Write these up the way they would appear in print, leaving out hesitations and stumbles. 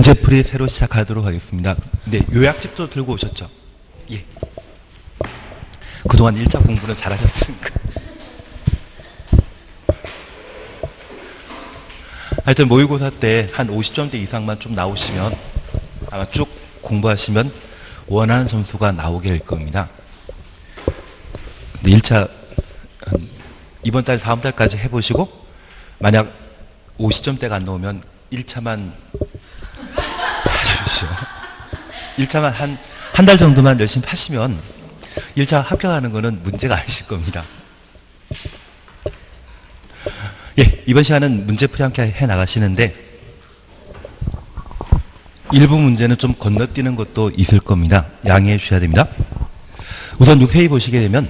문제풀이 새로 시작하도록 하겠습니다. 네, 요약집도 들고 오셨죠? 예. 그동안 1차 공부를 잘하셨으니까. 하여튼 모의고사 때 한 50점대 이상만 좀 나오시면 아마 쭉 공부하시면 원하는 점수가 나오게 될 겁니다. 1차 이번 달 다음 달까지 해보시고 만약 50점대가 안 나오면 1차만 하십시오. 1차만 한 달 정도만 열심히 하시면 1차 합격하는 거는 문제가 아니실 겁니다. 예, 이번 시간은 문제풀이 함께 해 나가시는데 일부 문제는 좀 건너뛰는 것도 있을 겁니다. 양해해 주셔야 됩니다. 우선 6페이지 보시게 되면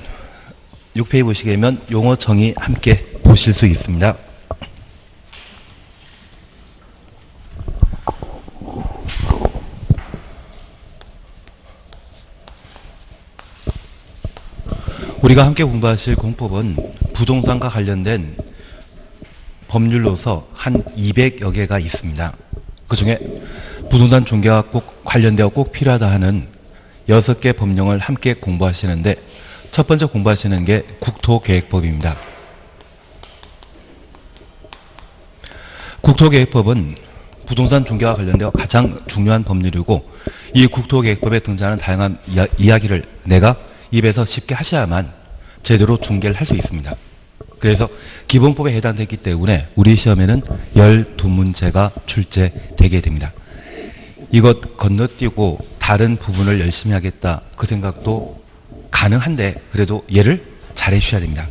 용어 정의 함께 보실 수 있습니다. 우리가 함께 공부하실 공법은 부동산과 관련된 법률로서 한 200여 개가 있습니다. 그 중에 부동산 중개와 꼭 관련되어 꼭 필요하다 하는 6개 법령을 함께 공부하시는데 첫 번째 공부하시는 게 국토계획법입니다. 국토계획법은 부동산 중개와 관련되어 가장 중요한 법률이고 이 국토계획법에 등장하는 다양한 이야기를 내가 입에서 쉽게 하셔야만 제대로 중개를 할 수 있습니다. 그래서 기본법에 해당되기 때문에 우리 시험에는 12문제가 출제되게 됩니다. 이것 건너뛰고 다른 부분을 열심히 하겠다 그 생각도 가능한데 그래도 얘를 잘 해주셔야 됩니다.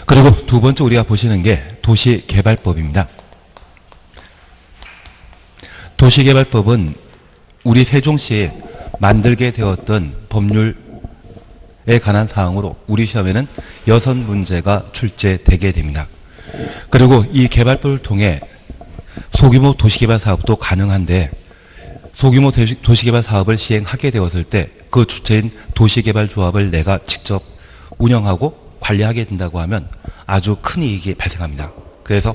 그리고 두 번째 우리가 보시는 게 도시개발법입니다. 도시개발법은 우리 세종시에 만들게 되었던 법률에 관한 사항으로 우리 시험에는 6문제가 출제되게 됩니다. 그리고 이 개발법을 통해 소규모 도시개발 사업도 가능한데 소규모 도시개발 사업을 시행하게 되었을 때 그 주체인 도시개발조합을 내가 직접 운영하고 관리하게 된다고 하면 아주 큰 이익이 발생합니다. 그래서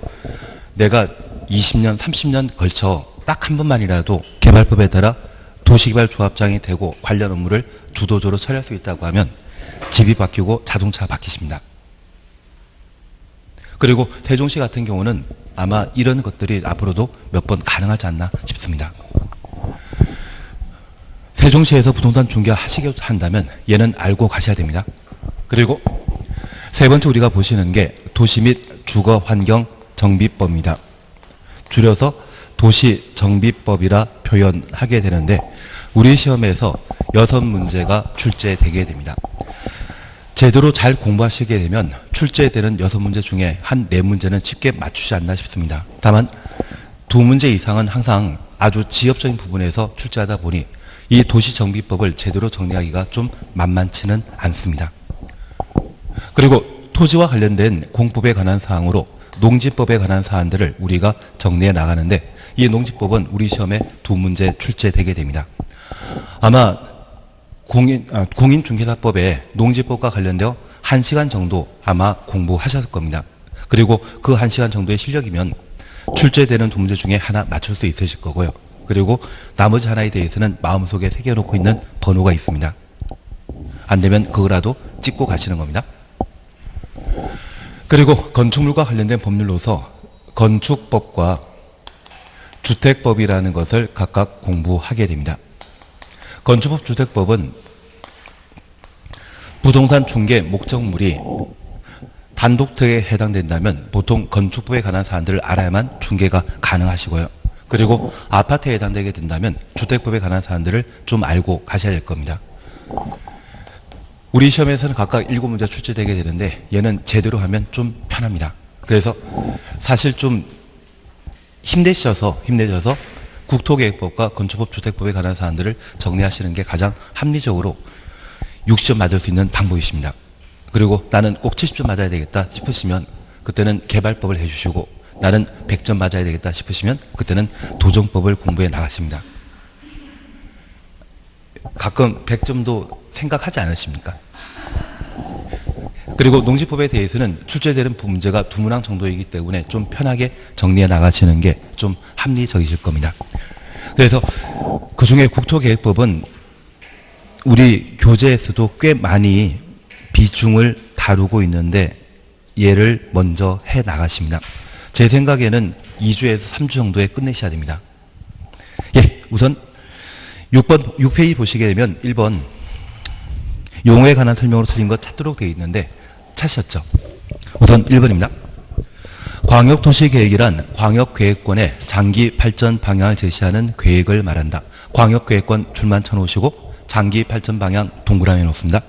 내가 20년, 30년 걸쳐 딱 한 번만이라도 개발법에 따라 도시개발조합장이 되고 관련 업무를 주도적으로 처리할 수 있다고 하면 집이 바뀌고 자동차가 바뀌십니다. 그리고 세종시 같은 경우는 아마 이런 것들이 앞으로도 몇 번 가능하지 않나 싶습니다. 세종시에서 부동산 중개 하시게 한다면 얘는 알고 가셔야 됩니다. 그리고 세 번째 우리가 보시는 게 도시 및 주거환경정비법입니다. 줄여서 도시정비법이라 표현하게 되는데 우리 시험에서 6문제가 출제되게 됩니다. 제대로 잘 공부하시게 되면 출제되는 6문제 중에 한 4문제는 쉽게 맞추지 않나 싶습니다. 다만 2문제 이상은 항상 아주 지엽적인 부분에서 출제하다 보니 이 도시정비법을 제대로 정리하기가 좀 만만치는 않습니다. 그리고 토지와 관련된 공법에 관한 사항으로 농지법에 관한 사안들을 우리가 정리해 나가는데 이 농지법은 우리 시험에 2문제 출제되게 됩니다. 아마 공인중개사법에 농지법과 관련되어 1시간 정도 아마 공부하셨을 겁니다. 그리고 그 1시간 정도의 실력이면 출제되는 2문제 중에 하나 맞출 수 있으실 거고요. 그리고 나머지 하나에 대해서는 마음속에 새겨놓고 있는 번호가 있습니다. 안 되면 그거라도 찍고 가시는 겁니다. 그리고 건축물과 관련된 법률로서 건축법과 주택법이라는 것을 각각 공부하게 됩니다. 건축법, 주택법은 부동산 중개 목적물이 단독특에 해당된다면 보통 건축법에 관한 사안들을 알아야만 중개가 가능하시고요. 그리고 아파트에 해당되게 된다면 주택법에 관한 사안들을 좀 알고 가셔야 될 겁니다. 우리 시험에서는 각각 7문제 출제되게 되는데 얘는 제대로 하면 좀 편합니다. 그래서 사실 좀 힘내셔서 국토계획법과 건축법, 주택법에 관한 사안들을 정리하시는 게 가장 합리적으로 60점 맞을 수 있는 방법이십니다. 그리고 나는 꼭 70점 맞아야 되겠다 싶으시면 그때는 개발법을 해주시고 나는 100점 맞아야 되겠다 싶으시면 그때는 도정법을 공부해 나가십니다. 가끔 100점도 생각하지 않으십니까? 그리고 농지법에 대해서는 출제되는 문제가 두 문항 정도이기 때문에 좀 편하게 정리해 나가시는 게 좀 합리적이실 겁니다. 그래서 그중에 국토계획법은 우리 교재에서도 꽤 많이 비중을 다루고 있는데 얘를 먼저 해 나가십니다. 제 생각에는 2주에서 3주 정도에 끝내셔야 됩니다. 예, 우선 6페이지 보시게 되면 1번 용어에 관한 설명으로 틀린 것 찾도록 되어 있는데 찾으셨죠? 우선 1번입니다. 광역도시계획이란 광역계획권의 장기 발전 방향을 제시하는 계획을 말한다. 광역계획권 줄만 쳐놓으시고 장기 발전 방향 동그라미 놓습니다.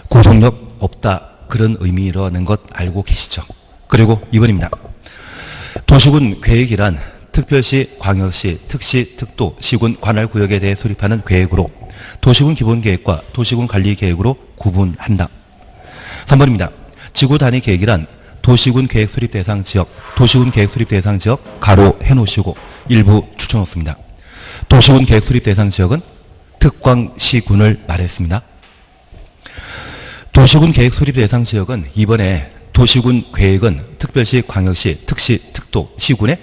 구속력 없다. 그런 의미라는 것 알고 계시죠? 그리고 2번입니다. 도시군 계획이란 특별시, 광역시, 특시, 특도, 시군, 관할 구역에 대해 수립하는 계획으로 도시군 기본계획과 도시군 관리계획으로 구분한다. 3번입니다. 지구 단위 계획이란 도시군 계획 수립 대상 지역, 도시군 계획 수립 대상 지역 가로 해놓으시고 일부 추천놓습니다. 도시군 계획 수립 대상 지역은 특광시군을 말했습니다. 도시군 계획 수립 대상 지역은 이번에 도시군 계획은 특별시, 광역시, 특시, 특도, 시군에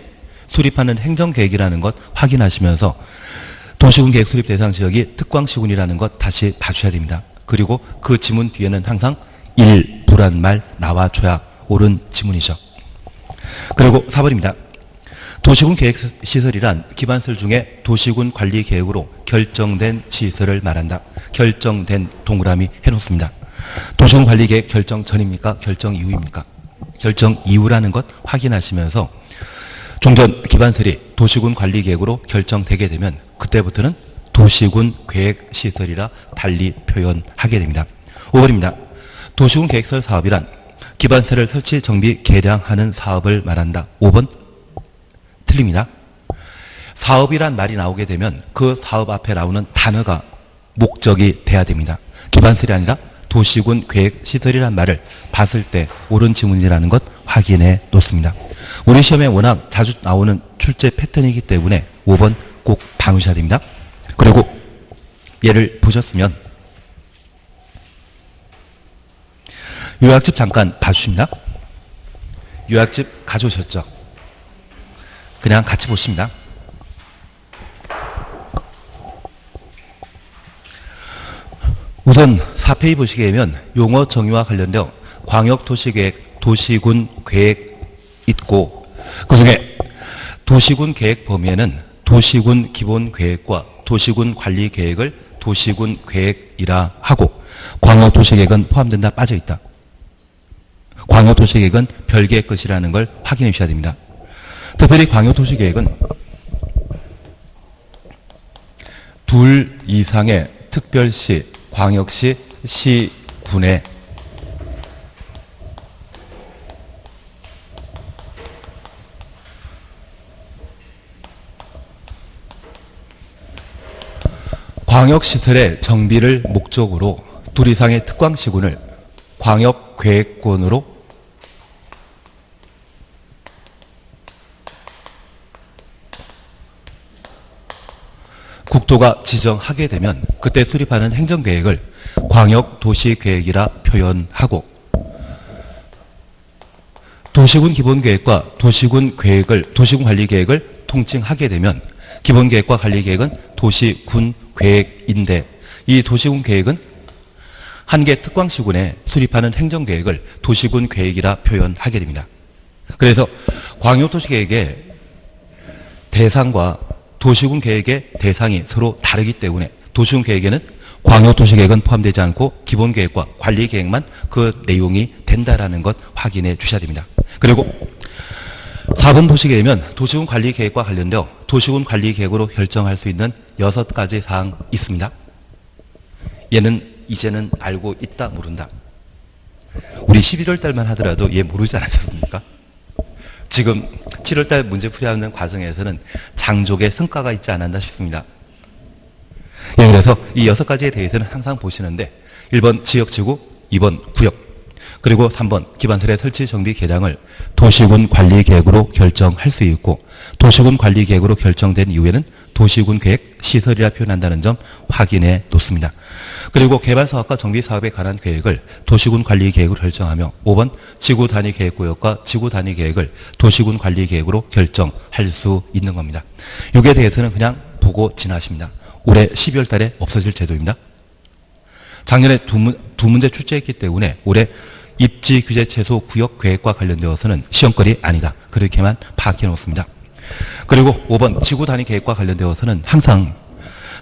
수립하는 행정계획이라는 것 확인하시면서 도시군 계획 수립 대상 지역이 특광시군이라는 것 다시 봐주셔야 됩니다. 그리고 그 지문 뒤에는 항상 일부란 말 나와줘야 옳은 지문이죠. 그리고 4번입니다. 도시군 계획시설이란 기반시설 중에 도시군 관리계획으로 결정된 시설을 말한다. 결정된 동그라미 해놓습니다. 도시군 관리계획 결정 전입니까? 결정 이후입니까? 결정 이후라는 것 확인하시면서 종전 기반설이 도시군 관리계획으로 결정되게 되면 그때부터는 도시군 계획시설이라 달리 표현하게 됩니다. 5번입니다. 도시군 계획설 사업이란 기반시설을 설치, 정비, 개량하는 사업을 말한다. 5번 틀립니다. 사업이란 말이 나오게 되면 그 사업 앞에 나오는 단어가 목적이 돼야 됩니다. 기반시설이 아니라 도시군 계획시설이란 말을 봤을 때 옳은 지문이라는 것 확인해 놓습니다. 우리 시험에 워낙 자주 나오는 출제 패턴이기 때문에 5번 꼭 봐주셔야 됩니다. 그리고 얘를 보셨으면 요약집 잠깐 봐주십니다. 요약집 가져오셨죠? 그냥 같이 보십니다. 우선 4페이지 보시게 되면 용어 정의와 관련되어 광역도시계획, 도시군 계획 있고 그중에 도시군 계획 범위에는 도시군 기본계획과 도시군 관리계획을 도시군 계획이라 하고 광역도시계획은 포함된다 빠져있다. 광역도시계획은 별개의 것이라는 걸 확인해 주셔야 됩니다. 특별히 광역도시계획은 둘 이상의 특별시, 광역시, 시군에 광역시설의 정비를 목적으로 둘 이상의 특광시군을 광역계획권으로 국토가 지정하게 되면 그때 수립하는 행정계획을 광역도시계획이라 표현하고 도시군 기본계획과 도시군 관리계획을 통칭하게 되면 기본계획과 관리계획은 도시군 계획인데 이 도시군 계획은 한 개 특광시군에 수립하는 행정계획을 도시군 계획이라 표현하게 됩니다. 그래서 광역도시계획의 대상과 도시군 계획의 대상이 서로 다르기 때문에 도시군 계획에는 광역도시계획은 포함되지 않고 기본계획과 관리계획만 그 내용이 된다라는 것 확인해 주셔야 됩니다. 그리고 4번 보시게 되면 도시군 관리계획과 관련되어 도시군 관리계획으로 결정할 수 있는 6가지 사항 있습니다. 얘는 이제는 알고 있다 모른다. 우리 11월 달만 하더라도 얘 모르지 않으셨습니까? 지금 7월 달 문제 풀이하는 과정에서는 장족의 성과가 있지 않았나 싶습니다. 예, 그래서 이 6가지에 대해서는 항상 보시는데 1번 지역지구, 2번 구역, 그리고 3번 기반설의 설치, 정비, 개량을 도시군 관리계획으로 결정할 수 있고 도시군 관리 계획으로 결정된 이후에는 도시군 계획 시설이라 표현한다는 점 확인해 놓습니다. 그리고 개발 사업과 정비 사업에 관한 계획을 도시군 관리 계획으로 결정하며 5번 지구 단위 계획 구역과 지구 단위 계획을 도시군 관리 계획으로 결정할 수 있는 겁니다. 이에 대해서는 그냥 보고 지나십니다. 올해 12월 달에 없어질 제도입니다. 작년에 두 문제 출제했기 때문에 올해 입지 규제 최소 구역 계획과 관련되어서는 시험거리 아니다. 그렇게만 파악해 놓습니다. 그리고 5번 지구 단위 계획과 관련되어서는 항상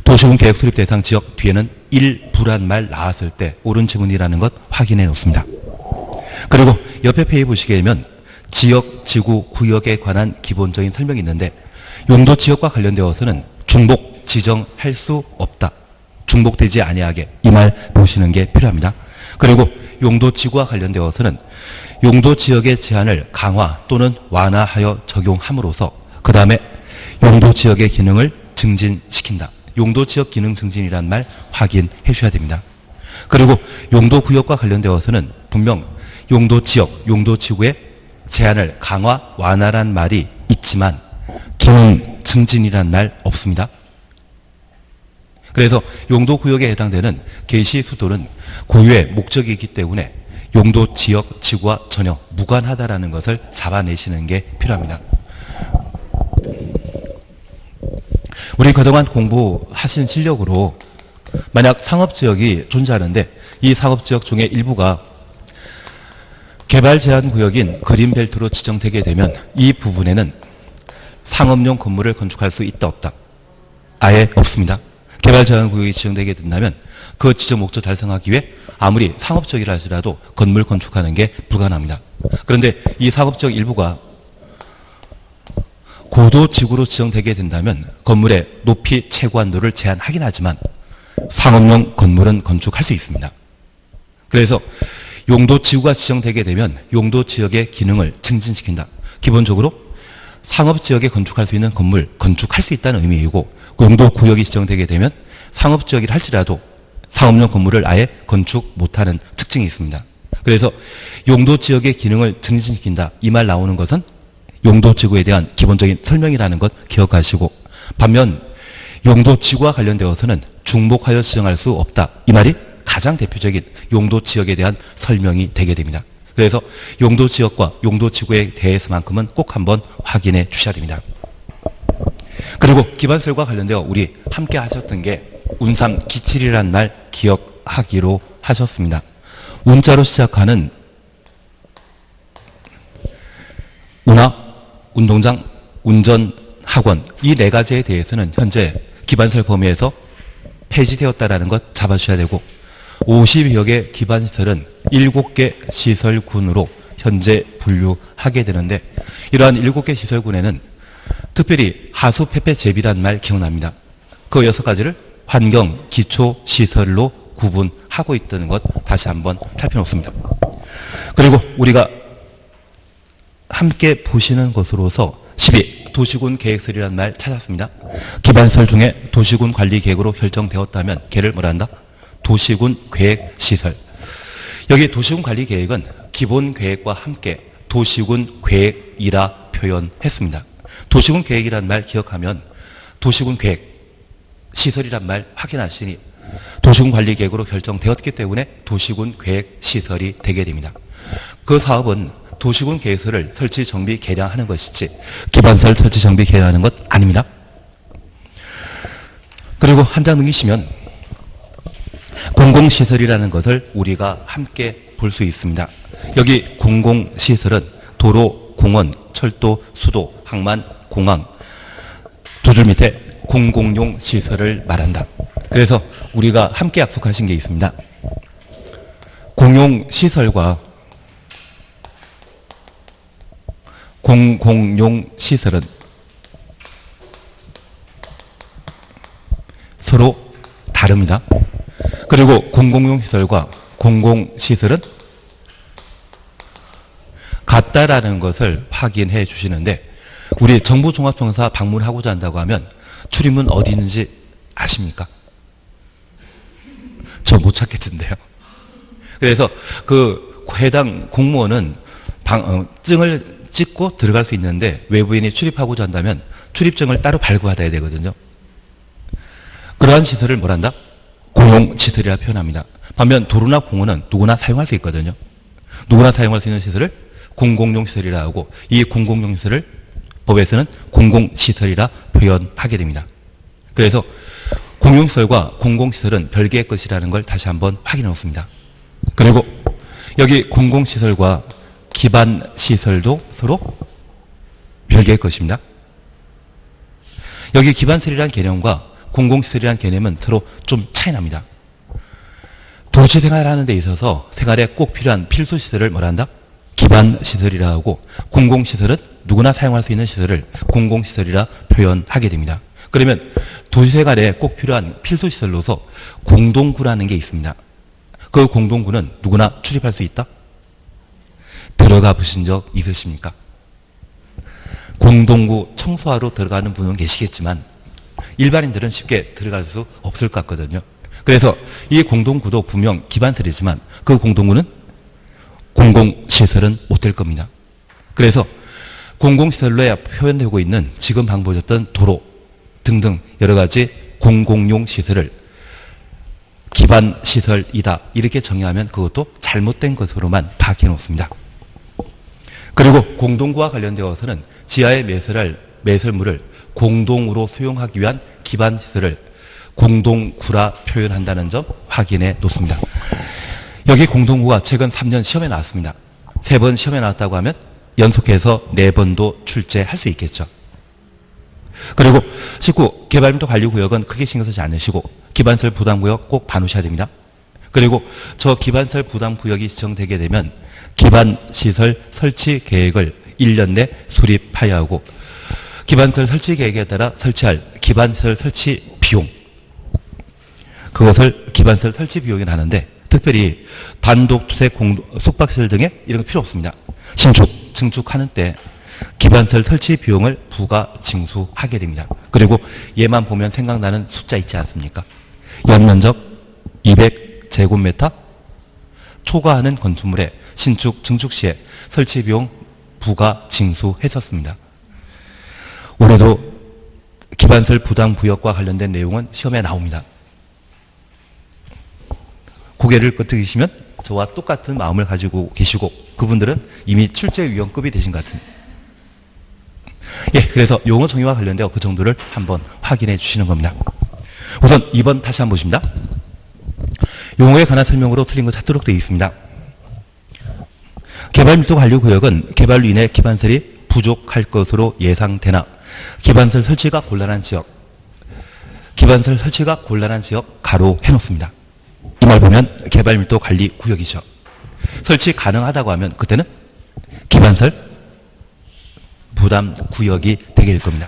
도시군 계획 수립 대상 지역 뒤에는 일부란 말 나왔을 때 옳은 지문이라는 것 확인해 놓습니다. 그리고 옆에 페이지 보시게 되면 지역, 지구, 구역에 관한 기본적인 설명이 있는데 용도 지역과 관련되어서는 중복 지정할 수 없다. 중복되지 아니하게 이 말 보시는 게 필요합니다. 그리고 용도 지구와 관련되어서는 용도 지역의 제한을 강화 또는 완화하여 적용함으로써 그 다음에 용도 지역의 기능을 증진시킨다. 용도 지역 기능 증진이란 말 확인해 주셔야 됩니다. 그리고 용도 구역과 관련되어서는 분명 용도 지역, 용도 지구의 제한을 강화, 완화란 말이 있지만 기능 증진이란 말 없습니다. 그래서 용도 구역에 해당되는 개시 수도는 고유의 목적이기 때문에 용도 지역, 지구와 전혀 무관하다라는 것을 잡아내시는 게 필요합니다. 우리 그동안 공부하신 실력으로 만약 상업지역이 존재하는데 이 상업지역 중에 일부가 개발 제한 구역인 그린벨트로 지정되게 되면 이 부분에는 상업용 건물을 건축할 수 있다 없다? 아예 없습니다. 개발 제한 구역이 지정되게 된다면 그 지정 목적 달성하기 위해 아무리 상업지역이라 할지라도 건물 건축하는 게 불가능합니다. 그런데 이 상업지역 일부가 고도지구로 지정되게 된다면 건물의 높이 최고한도를 제한하긴 하지만 상업용 건물은 건축할 수 있습니다. 그래서 용도지구가 지정되게 되면 용도지역의 기능을 증진시킨다. 기본적으로 상업지역에 건축할 수 있는 건물 건축할 수 있다는 의미이고 용도구역이 지정되게 되면 상업지역이라 할지라도 상업용 건물을 아예 건축 못하는 특징이 있습니다. 그래서 용도지역의 기능을 증진시킨다. 이 말 나오는 것은 용도지구에 대한 기본적인 설명이라는 것 기억하시고 반면 용도지구와 관련되어서는 중복하여 지정할 수 없다. 이 말이 가장 대표적인 용도지역에 대한 설명이 되게 됩니다. 그래서 용도지역과 용도지구에 대해서만큼은 꼭 한번 확인해 주셔야 됩니다. 그리고 기반설과 관련되어 우리 함께 하셨던 게 운삼 기칠이란 말 기억하기로 하셨습니다. 운자로 시작하는 운하, 운동장, 운전, 학원 이 네 가지에 대해서는 현재 기반설 범위에서 폐지되었다라는 것 잡아주셔야 되고 50여 개 기반시설은 7개 시설군으로 현재 분류하게 되는데 이러한 7개 시설군에는 특별히 하수 폐폐 제비란 말 기억납니다. 그 6가지를 환경, 기초, 시설로 구분하고 있다는 것 다시 한번 살펴놓습니다. 그리고 우리가 함께 보시는 것으로서 12. 도시군 계획설이라는 말 찾았습니다. 기반설 중에 도시군 관리 계획으로 결정되었다면 걔를 뭐라 한다? 도시군 계획 시설. 여기 도시군 관리 계획은 기본 계획과 함께 도시군 계획이라 표현했습니다. 도시군 계획이란 말 기억하면 도시군 계획 시설이란 말 확인하시니 도시군 관리 계획으로 결정되었기 때문에 도시군 계획 시설이 되게 됩니다. 그 사업은 도시군 계획서를 설치, 정비, 개량하는 것이지 기반설 설치, 정비, 개량하는 것 아닙니다. 그리고 한 장 넘기시면 공공시설이라는 것을 우리가 함께 볼 수 있습니다. 여기 공공시설은 도로, 공원, 철도, 수도, 항만, 공항 두 줄 밑에 공공용 시설을 말한다. 그래서 우리가 함께 약속하신 게 있습니다. 공용시설과 공공용 시설은 서로 다릅니다. 그리고 공공용 시설과 공공시설은 같다라는 것을 확인해 주시는데 우리 정부종합청사 방문하고자 한다고 하면 출입문 어디 있는지 아십니까? 저 못 찾겠던데요. 그래서 그 해당 공무원은 증을 찍고 들어갈 수 있는데 외부인이 출입하고자 한다면 출입증을 따로 발급받아야 되거든요. 그러한 시설을 뭐란다? 공용시설이라 표현합니다. 반면 도로나 공원은 누구나 사용할 수 있거든요. 누구나 사용할 수 있는 시설을 공공용시설이라 하고, 이 공공용시설을 법에서는 공공시설이라 표현하게 됩니다. 그래서 공용시설과 공공시설은 별개의 것이라는 걸 다시 한번 확인해 놓습니다. 그리고 여기 공공시설과 기반시설도 서로 별개의 것입니다. 여기 기반시설이라는 개념과 공공시설이라는 개념은 서로 좀 차이 납니다. 도시 생활하는 데 있어서 생활에 꼭 필요한 필수시설을 뭐라 한다? 기반시설이라 하고, 공공시설은 누구나 사용할 수 있는 시설을 공공시설이라 표현하게 됩니다. 그러면 도시생활에 꼭 필요한 필수시설로서 공동구라는 게 있습니다. 그 공동구는 누구나 출입할 수 있다? 들어가 보신 적 있으십니까? 공동구 청소하러 들어가는 분은 계시겠지만 일반인들은 쉽게 들어갈 수 없을 것 같거든요. 그래서 이 공동구도 분명 기반시설이지만 그 공동구는 공공시설은 못 될 겁니다. 그래서 공공시설로 표현되고 있는 지금 방금 보셨던 도로 등등 여러 가지 공공용 시설을 기반시설이다 이렇게 정의하면 그것도 잘못된 것으로만 파악해 놓습니다. 그리고 공동구와 관련되어서는 지하에 매설할 매설물을 공동으로 수용하기 위한 기반시설을 공동구라 표현한다는 점 확인해 놓습니다. 여기 공동구가 최근 3년 시험에 나왔습니다. 3번 시험에 나왔다고 하면 연속해서 4번도 출제할 수 있겠죠. 그리고 19. 개발민도 관리구역은 크게 신경 쓰지 않으시고 기반시설 부담구역 꼭 봐놓으셔야 됩니다. 그리고 저 기반시설 부담구역이 지정되게 되면 기반시설 설치 계획을 1년 내 수립하여야 하고, 기반시설 설치 계획에 따라 설치할 기반시설 설치 비용, 그것을 기반시설 설치 비용이라 하는데, 특별히 단독, 투색, 숙박시설 등에 이런 거 필요 없습니다. 신축, 증축하는 때 기반시설 설치 비용을 부가 징수하게 됩니다. 그리고 얘만 보면 생각나는 숫자 있지 않습니까? 연면적 200제곱미터 초과하는 건축물의 신축, 증축 시에 설치 비용 부가 징수했었습니다. 올해도 기반시설 부담 구역과 관련된 내용은 시험에 나옵니다. 고개를 끄덕이시면 저와 똑같은 마음을 가지고 계시고 그분들은 이미 출제 위원급이 되신 것 같습니다. 예, 그래서 용어 정의와 관련되어 그 정도를 한번 확인해 주시는 겁니다. 우선 2번 다시 한번 보십니다. 용어에 관한 설명으로 틀린 거 찾도록 되어 있습니다. 개발밀도 관리구역은 개발로 인해 기반시설이 부족할 것으로 예상되나 기반시설 설치가 곤란한 지역, 기반시설 설치가 곤란한 지역 가로 해놓습니다. 이 말 보면 개발밀도 관리구역이죠. 설치 가능하다고 하면 그때는 기반시설 부담구역이 되게 될 겁니다.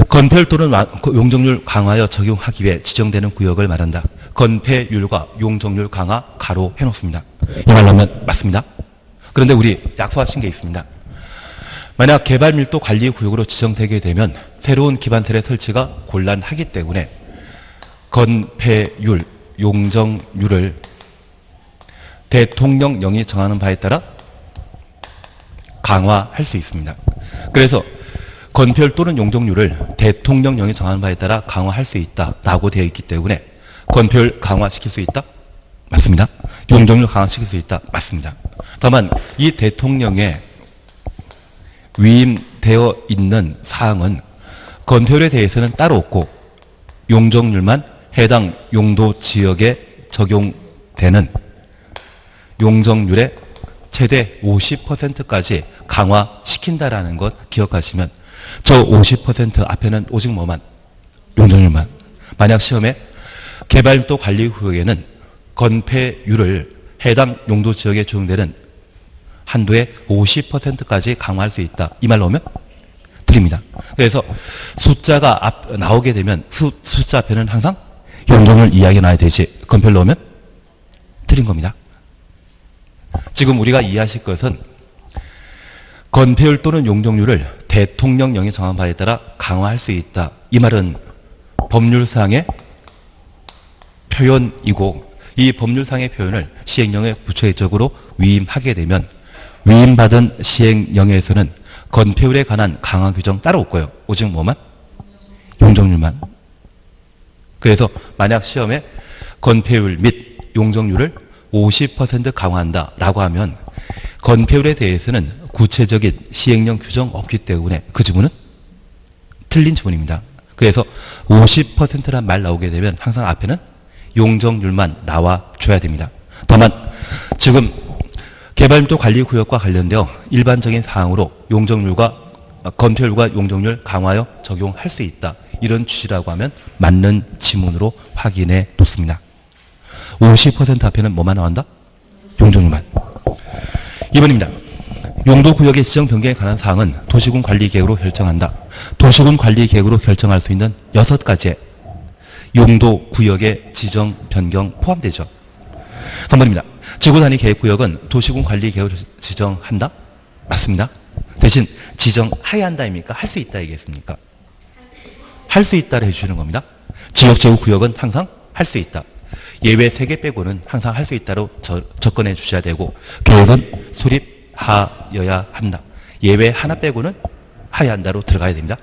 건폐율 또는 용적률 강화하여 적용하기 위해 지정되는 구역을 말한다. 건폐율과 용적률 강화 가로 해놓습니다. 이 말로 하면 맞습니다. 그런데 우리 약속하신 게 있습니다. 만약 개발밀도 관리구역으로 지정되게 되면 새로운 기반시설의 설치가 곤란하기 때문에 건폐율, 용적률을 대통령령이 정하는 바에 따라 강화할 수 있습니다. 그래서 건폐율 또는 용적률을 대통령령이 정하는 바에 따라 강화할 수 있다라고 되어 있기 때문에 건폐율 강화시킬 수 있다? 맞습니다. 용적률 강화시킬 수 있다? 맞습니다. 다만 이 대통령에 위임되어 있는 사항은 건폐율에 대해서는 따로 없고 용적률만 해당 용도 지역에 적용되는 용적률의 최대 50%까지 강화시킨다라는 것 기억하시면 저 50% 앞에는 오직 뭐만? 용적률만. 만약 시험에 개발밀도 관리구역에는 건폐율을 해당 용도 지역에 적용되는 한도의 50%까지 강화할 수 있다. 이 말로 하면 드립니다. 그래서 숫자가 나오게 되면 숫자 앞에는 항상 용적률 이야기가 나야 되지. 건폐율로 하면 틀린 겁니다. 지금 우리가 이해하실 것은 건폐율 또는 용적률을 대통령령이 정한 바에 따라 강화할 수 있다. 이 말은 법률상의 표현이고 이 법률상의 표현을 시행령에 구체적으로 위임하게 되면 위임받은 시행령에서는 건폐율에 관한 강화 규정 따로 없고요. 오직 뭐만? 용적률만. 그래서 만약 시험에 건폐율 및 용적률을 50% 강화한다라고 하면 건폐율에 대해서는 구체적인 시행령 규정 없기 때문에 그 지문은 틀린 지문입니다. 그래서 50%란 말 나오게 되면 항상 앞에는 용적률만 나와줘야 됩니다. 다만 지금 개발밀도 관리구역과 관련되어 일반적인 사항으로 용적률과 건폐율과 용적률 강화여 적용할 수 있다. 이런 취지라고 하면 맞는 지문으로 확인해 놓습니다. 50% 앞에는 뭐만 나온다? 용적률만. 2번입니다. 용도구역의 지정 변경에 관한 사항은 도시군 관리계획으로 결정한다. 도시군 관리계획으로 결정할 수 있는 6가지의 용도구역의 지정 변경 포함되죠. 3번입니다. 지구단위 계획구역은 도시군 관리계획으로 지정한다? 맞습니다. 대신 지정해야 한다입니까? 할 수 있다 얘기했습니까? 할 수 있다를 해주시는 겁니다. 지역제구구역은 항상 할 수 있다. 예외 3개 빼고는 항상 할 수 있다로 접근해 주셔야 되고 계획은 수립하여야 한다. 예외 하나 빼고는 하여야 한다로 들어가야 됩니다.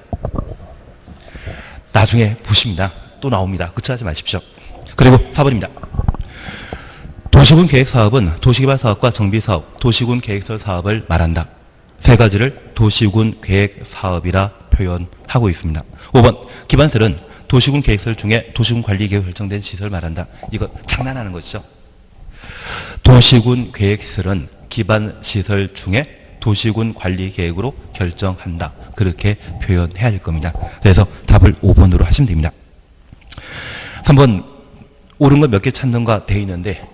나중에 보십니다. 또 나옵니다. 그쳐하지 마십시오. 그리고 4번입니다. 도시군 계획사업은 도시개발사업과 정비사업, 도시군 계획설 사업을 말한다. 3가지를 도시군 계획사업이라 표현하고 있습니다. 5번 기반설은 도시군 계획설 중에 도시군 관리계획 결정된 시설을 말한다. 이거 장난하는 것이죠. 도시군 계획설은 기반시설 중에 도시군 관리계획으로 결정한다. 그렇게 표현해야 할 겁니다. 그래서 답을 5번으로 하시면 됩니다. 3번 옳은 걸 몇 개 찾는가 돼 있는데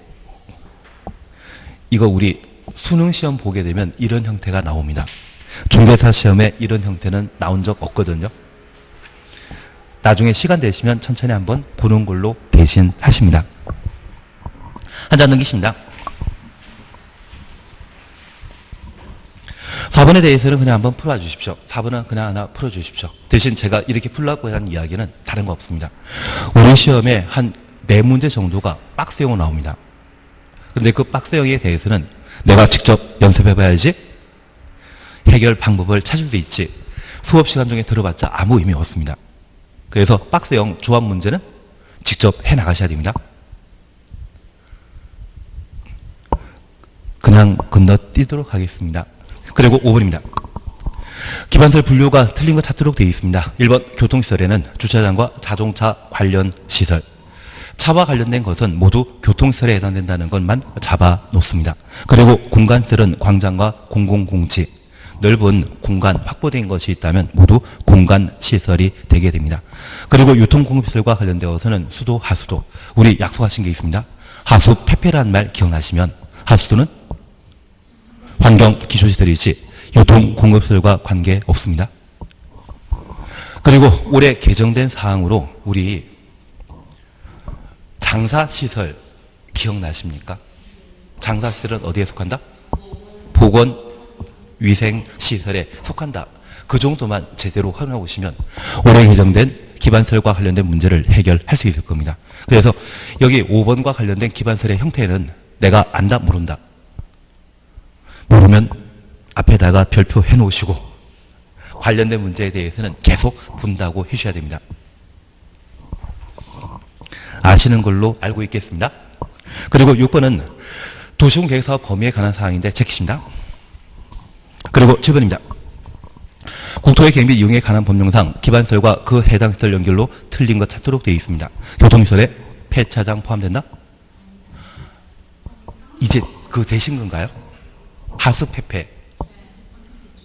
이거 우리 수능시험 보게 되면 이런 형태가 나옵니다. 중개사 시험에 이런 형태는 나온 적 없거든요. 나중에 시간 되시면 천천히 한번 보는 걸로 대신하십니다. 한 장 넘기십니다. 4번에 대해서는 그냥 한번 풀어 주십시오. 4번은 그냥 하나 풀어 주십시오. 대신 제가 이렇게 풀라고 한 이야기는 다른 거 없습니다. 우리 시험에 한 4문제 정도가 박스형으로 나옵니다. 근데 그 박스형에 대해서는 내가 직접 연습해 봐야지 해결 방법을 찾을 수 있지 수업 시간 중에 들어봤자 아무 의미 없습니다. 그래서 박스형 조합 문제는 직접 해 나가셔야 됩니다. 그냥 건너뛰도록 하겠습니다. 그리고 5번입니다. 기반설 분류가 틀린 것 찾도록 되어 있습니다. 1번 교통시설에는 주차장과 자동차 관련 시설, 차와 관련된 것은 모두 교통시설에 해당된다는 것만 잡아 놓습니다. 그리고 공간시설은 광장과 공공공지, 넓은 공간 확보된 것이 있다면 모두 공간시설이 되게 됩니다. 그리고 유통공급시설과 관련되어서는 수도, 하수도, 우리 약속하신 게 있습니다. 하수 폐폐라는 말 기억나시면 하수도는 환경기초시설이지 유통공급시설과 관계없습니다. 그리고 올해 개정된 사항으로 우리 장사시설 기억나십니까? 장사시설은 어디에 속한다? 보건위생시설에 속한다. 그 정도만 제대로 활용해 보시면 올해 개정된 기반설과 관련된 문제를 해결할 수 있을 겁니다. 그래서 여기 5번과 관련된 기반설의 형태는 내가 안다 모른다. 모르면 앞에다가 별표 해놓으시고 관련된 문제에 대해서는 계속 본다고 해주셔야 됩니다. 아시는 걸로 알고 있겠습니다. 그리고 6번은 도시군 계획사업 범위에 관한 사항인데 체크십니다. 그리고 7번입니다. 국토의 계획 및 이용에 관한 법령상 기반설과 그 해당 시설 연결로 틀린 것 찾도록 되어 있습니다. 교통시설에 폐차장 포함된다? 이제 그 되신 건가요?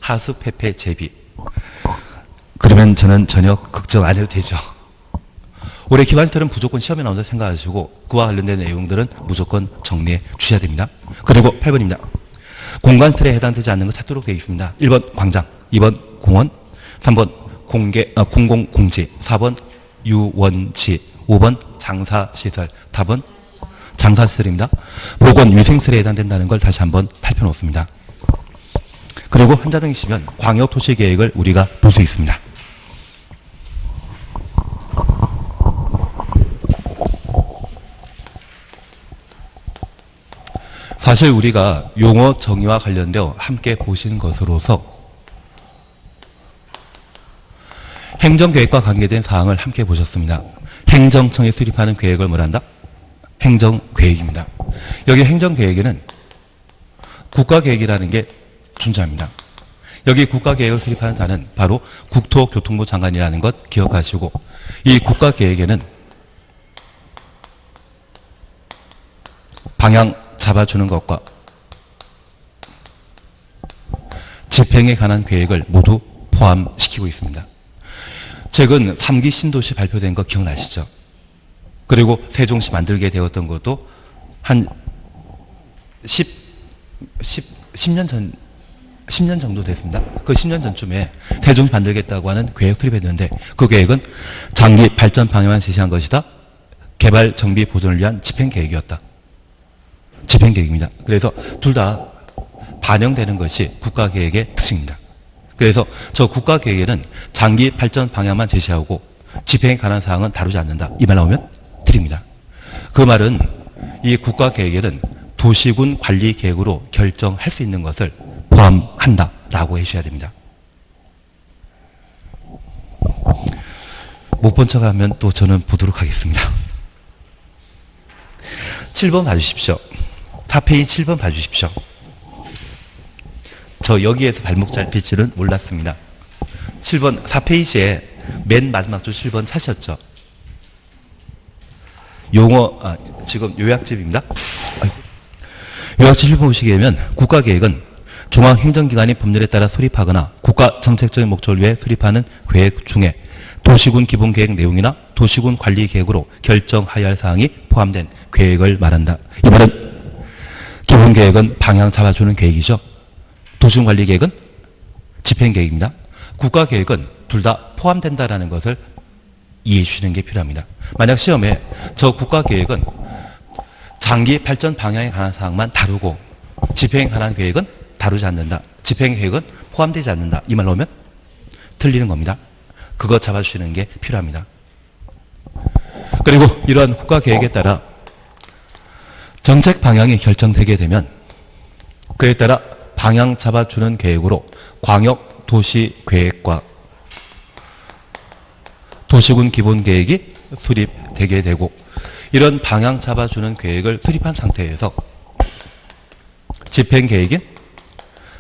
하수폐폐 제비. 그러면 저는 전혀 걱정 안 해도 되죠. 올해 기반설은 무조건 시험에 나온다 생각하시고 그와 관련된 내용들은 무조건 정리해 주셔야 됩니다. 그리고 8번입니다. 공간틀에 해당되지 않는 것 찾도록 되어 있습니다. 1번 광장, 2번 공원, 3번 공공공지, 4번 유원지, 5번 장사시설, 답은 장사시설입니다. 보건위생시설에 해당된다는 걸 다시 한번 살펴놓습니다. 그리고 한자등이시면 광역도시계획을 우리가 볼 수 있습니다. 사실 우리가 용어 정의와 관련되어 함께 보신 것으로서 행정계획과 관계된 사항을 함께 보셨습니다. 행정청에 수립하는 계획을 뭐란다? 행정계획입니다. 여기 행정계획에는 국가계획이라는 게 존재합니다. 여기 국가계획을 수립하는 자는 바로 국토교통부 장관이라는 것 기억하시고, 이 국가계획에는 방향 잡아주는 것과 집행에 관한 계획을 모두 포함시키고 있습니다. 최근 3기 신도시 발표된 거 기억나시죠? 그리고 세종시 만들게 되었던 것도 한 10년 정도 됐습니다. 그 10년 전쯤에 세종시 만들겠다고 하는 계획 수립했는데, 그 계획은 장기 발전 방향만 제시한 것이다. 개발 정비 보존을 위한 집행계획이었다. 집행계획입니다. 그래서 둘 다 반영되는 것이 국가계획의 특징입니다. 그래서 저 국가계획에는 장기 발전 방향만 제시하고 집행에 관한 사항은 다루지 않는다. 이 말 나오면 드립니다. 그 말은 이 국가계획에는 도시군 관리 계획으로 결정할 수 있는 것을 포함한다라고 해주셔야 됩니다. 못 본 척하면 또 저는 보도록 하겠습니다. 7번 봐주십시오. 4페이지 7번 봐주십시오. 저 여기에서 발목 잡힐 줄은 몰랐습니다. 7번 4페이지에 맨 마지막 줄 7번 찾으셨죠? 용어 지금 요약집입니다. 요약집 1번 보시게 되면 국가계획은 중앙행정기관이 법률에 따라 수립하거나 국가정책적인 목적을 위해 수립하는 계획 중에 도시군 기본계획 내용이나 도시군 관리계획으로 결정하여야 할 사항이 포함된 계획을 말한다. 이 말은 기본계획은 방향 잡아주는 계획이죠. 도시군 관리계획은 집행계획입니다. 국가계획은 둘 다 포함된다라는 것을 이해해 주시는 게 필요합니다. 만약 시험에 저 국가계획은 장기 발전 방향에 관한 사항만 다루고 집행에 관한 계획은 다루지 않는다. 집행계획은 포함되지 않는다. 이 말 나오면 틀리는 겁니다. 그거 잡아주시는 게 필요합니다. 그리고 이러한 국가계획에 따라 정책 방향이 결정되게 되면 그에 따라 방향 잡아주는 계획으로 광역도시계획과 도시군 기본계획이 수립되게 되고, 이런 방향 잡아주는 계획을 수립한 상태에서 집행계획인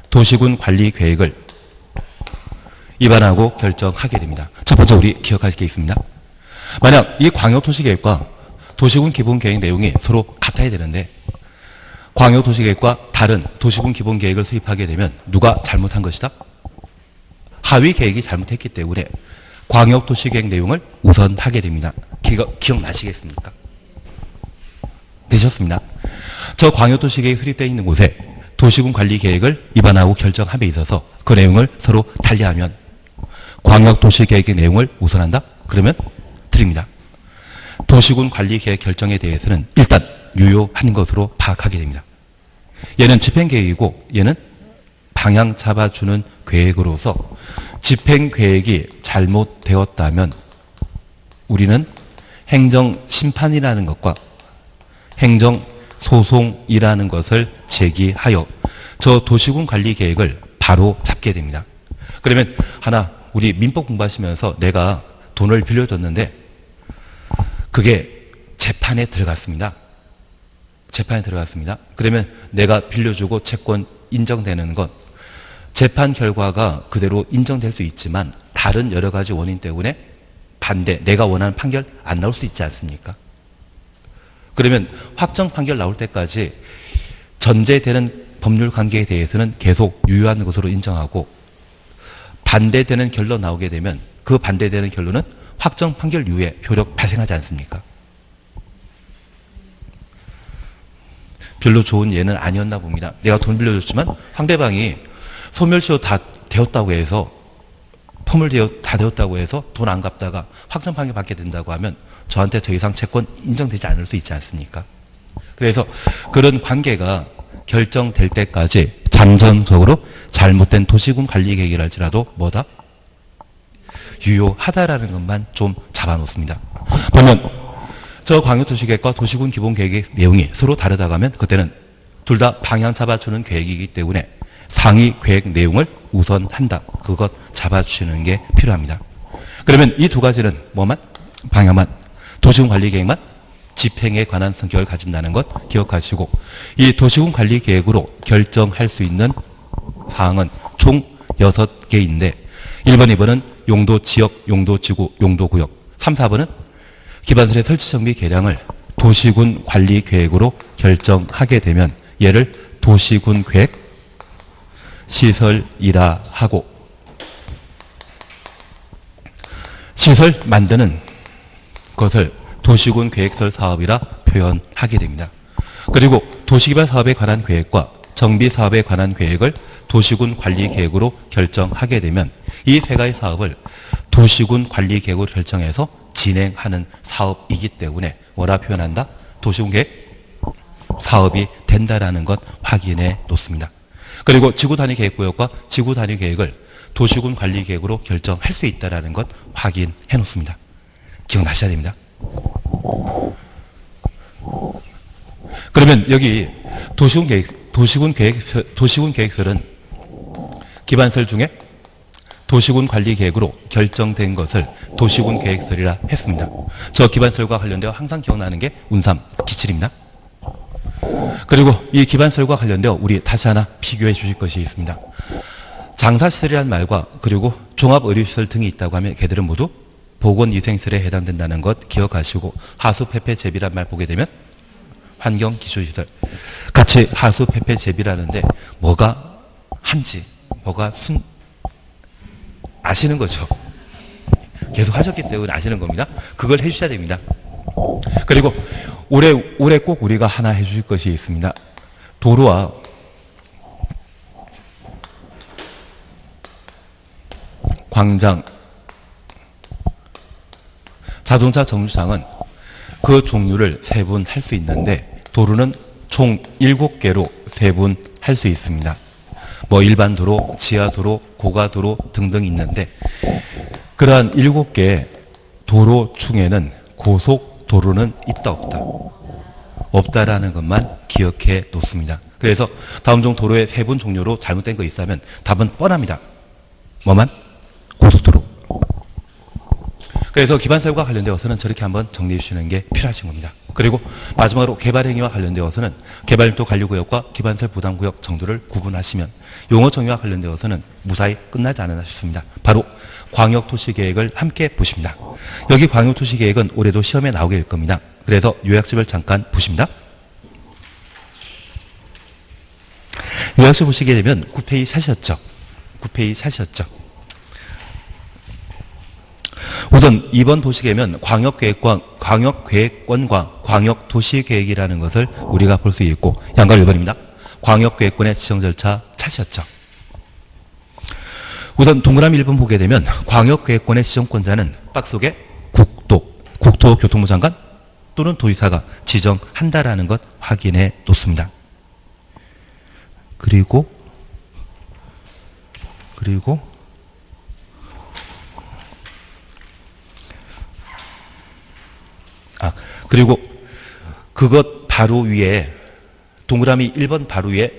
도시군 관리계획을 입안하고 결정하게 됩니다. 첫 번째 우리 기억하실 게 있습니다. 만약 이 광역도시계획과 도시군 기본계획 내용이 서로 같아야 되는데 광역도시계획과 다른 도시군 기본계획을 수립하게 되면 누가 잘못한 것이다? 하위 계획이 잘못했기 때문에 광역도시계획 내용을 우선 하게 됩니다. 기억나시겠습니까? 되셨습니다. 저 광역도시계획이 수립되어 있는 곳에 도시군 관리계획을 입안하고 결정함에 있어서 그 내용을 서로 달리하면 광역도시계획의 내용을 우선한다? 그러면 드립니다. 도시군 관리계획 결정에 대해서는 일단 유효한 것으로 파악하게 됩니다. 얘는 집행계획이고 얘는 방향 잡아주는 계획으로서 집행계획이 잘못되었다면 우리는 행정심판이라는 것과 행정소송이라는 것을 제기하여 저 도시군 관리계획을 바로 잡게 됩니다. 그러면 하나 우리 민법 공부하시면서 내가 돈을 빌려줬는데 그게 재판에 들어갔습니다. 재판에 들어갔습니다. 그러면 내가 빌려주고 채권 인정되는 것, 재판 결과가 그대로 인정될 수 있지만 다른 여러 가지 원인 때문에 내가 원하는 판결 안 나올 수 있지 않습니까? 그러면 확정 판결 나올 때까지 전제되는 법률 관계에 대해서는 계속 유효한 것으로 인정하고 반대되는 결론 나오게 되면 그 반대되는 결론은 확정 판결 이후에 효력 발생하지 않습니까? 별로 좋은 예는 아니었나 봅니다. 내가 돈 빌려줬지만 상대방이 소멸시효 다 되었다고 해서 다 되었다고 해서 돈 안 갚다가 확정 판결 받게 된다고 하면 저한테 더 이상 채권 인정되지 않을 수 있지 않습니까? 그래서 그런 관계가 결정될 때까지 잠정적으로 잘못된 도시군 관리 계획이랄지라도 뭐다? 유효하다라는 것만 좀 잡아놓습니다. 그러면 저 광역도시계획과 도시군 기본계획의 내용이 서로 다르다고 하면 그때는 둘 다 방향 잡아주는 계획이기 때문에 상위 계획 내용을 우선한다. 그것 잡아주시는 게 필요합니다. 그러면 이 두 가지는 뭐만? 방향만, 도시군 관리 계획만 집행에 관한 성격을 가진다는 것 기억하시고, 이 도시군 관리 계획으로 결정할 수 있는 사항은 총 6개인데 1번, 2번은 용도 지역, 용도 지구, 용도 구역, 3, 4번은 기반설의 설치 정비 계량을 도시군 관리 계획으로 결정하게 되면 얘를 도시군 계획 시설이라 하고, 시설 만드는 것을 도시군 계획설 사업이라 표현하게 됩니다. 그리고 도시개발 사업에 관한 계획과 정비 사업에 관한 계획을 도시군 관리 계획으로 결정하게 되면 이 세 가지 사업을 도시군 관리 계획으로 결정해서 진행하는 사업이기 때문에 뭐라 표현한다? 도시군 계획 사업이 된다라는 것 확인해 놓습니다. 그리고 지구 단위 계획 구역과 지구 단위 계획을 도시군 관리 계획으로 결정할 수 있다라는 것 확인해 놓습니다. 기억나셔야 됩니다. 그러면 여기 도시군 계획설은 기반설 중에 도시군 관리 계획으로 결정된 것을 도시군 계획설이라 했습니다. 저 기반설과 관련되어 항상 기억나는 게 운삼 기칠입니다. 그리고 이 기반설과 관련되어 우리 다시 하나 비교해 주실 것이 있습니다. 장사시설이라는 말과 그리고 종합의료시설 등이 있다고 하면 걔들은 모두 보건위생설에 해당된다는 것 기억하시고, 하수폐폐제비란 말 보게 되면 환경기초시설, 같이 하수폐폐제비라는데 뭐가 한지 뭐가 아시는 거죠. 계속 하셨기 때문에 아시는 겁니다. 그걸 해주셔야 됩니다. 그리고 올해 꼭 우리가 하나 해주실 것이 있습니다. 도로와 광장, 자동차 정류장은 그 종류를 세분할 수 있는데 도로는 총 7개로 세분할 수 있습니다. 뭐 일반 도로, 지하도로, 고가도로 등등 있는데 그러한 7개의 도로 중에는 고속도로는 있다 없다? 없다라는 것만 기억해 놓습니다. 그래서 다음 중 도로의 세분 종류로 잘못된 거 있다면 답은 뻔합니다. 뭐만? 고속도로. 그래서 기반설과 관련되어서는 저렇게 한번 정리해 주시는 게 필요하신 겁니다. 그리고 마지막으로 개발행위와 관련되어서는 개발도 관리구역과 기반설 부담구역 정도를 구분하시면 용어 정의와 관련되어서는 무사히 끝나지 않았나 싶습니다. 바로 광역도시계획을 함께 보십니다. 여기 광역도시계획은 올해도 시험에 나오게 될 겁니다. 그래서 요약집을 잠깐 보십니다. 요약집 보시게 되면 9페이지 샷이었죠. 9페이지 샷이었죠. 우선 2번 보시게 되면 광역계획권과 광역도시계획이라는 것을 우리가 볼 수 있고, 양가 1번입니다. 광역계획권의 지정 절차 차시였죠. 우선 동그라미 1번 보게 되면 광역계획권의 지정권자는 박스 속에 국토교통부 장관 또는 도지사가 지정한다라는 것 확인해 놓습니다. 그리고 그것 바로 위에 동그라미 1번 바로 위에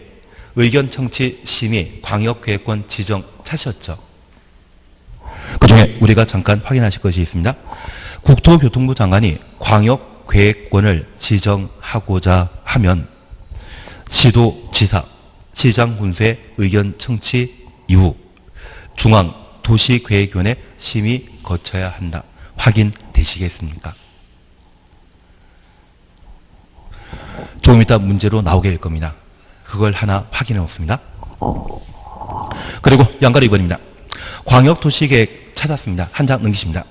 의견 청취 심의 광역계획권 지정 차셨죠. 그 중에 우리가 잠깐 확인하실 것이 있습니다. 국토교통부 장관이 광역계획권을 지정하고자 하면 시도지사, 시장군수의 의견 청취 이후 중앙도시계획위원회 심의 거쳐야 한다. 확인되시겠습니까? 조금 이따 문제로 나오게 될 겁니다. 그걸 하나 확인해 놓습니다. 그리고 양가로 2번입니다. 광역도시계획 찾았습니다. 한 장 넘기십니다.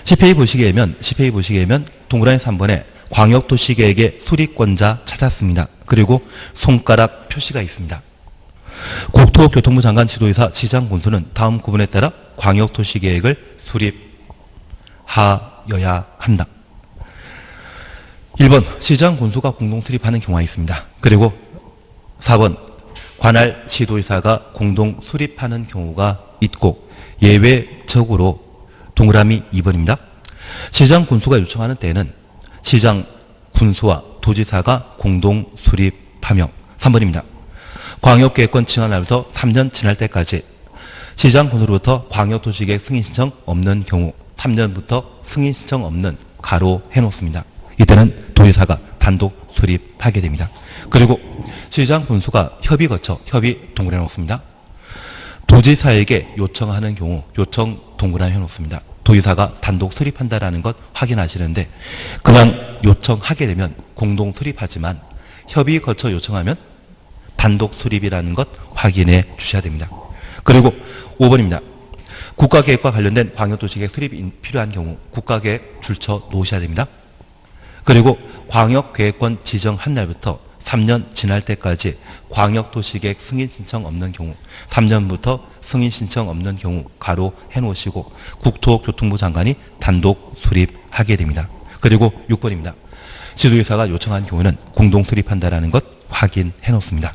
10페이지 보시게 되면 동그라미 3번에 광역도시계획의 수립권자 찾았습니다. 그리고 손가락 표시가 있습니다. 국토교통부 장관 지도이사 시장군수는 다음 구분에 따라 광역도시계획을 수립하여야 한다. 1번 시장군수가 공동 수립하는 경우가 있습니다. 그리고 4번 관할 지도이사가 공동 수립하는 경우가 있고, 예외적으로 동그라미 2번입니다. 시장군수가 요청하는 때에는 시장군수와 도지사가 공동 수립하며, 3번입니다. 광역계획권 지정하면서 3년 지날 때까지 시장군으로부터 광역도시계획 승인신청 없는 경우 3년부터 승인신청 없는 가로 해놓습니다. 이때는 도지사가 단독 수립하게 됩니다. 그리고 시장 군수가 협의 거쳐 협의 동그라미 놓습니다. 도지사에게 요청하는 경우 요청 동그라미 해놓습니다. 도지사가 단독 수립한다라는 것 확인하시는데 그냥 요청하게 되면 공동 수립하지만 협의 거쳐 요청하면 단독 수립이라는 것 확인해 주셔야 됩니다. 그리고 5번입니다. 국가계획과 관련된 광역도시계획 수립이 필요한 경우 국가계획 줄쳐 놓으셔야 됩니다. 그리고 광역계획권 지정한 날부터 3년 지날 때까지 광역도시계획 승인신청 없는 경우 3년부터 승인신청 없는 경우 가로 해놓으시고 국토교통부 장관이 단독 수립하게 됩니다. 그리고 6번입니다. 지도의사가 요청한 경우는 공동 수립한다라는 것 확인해 놓습니다.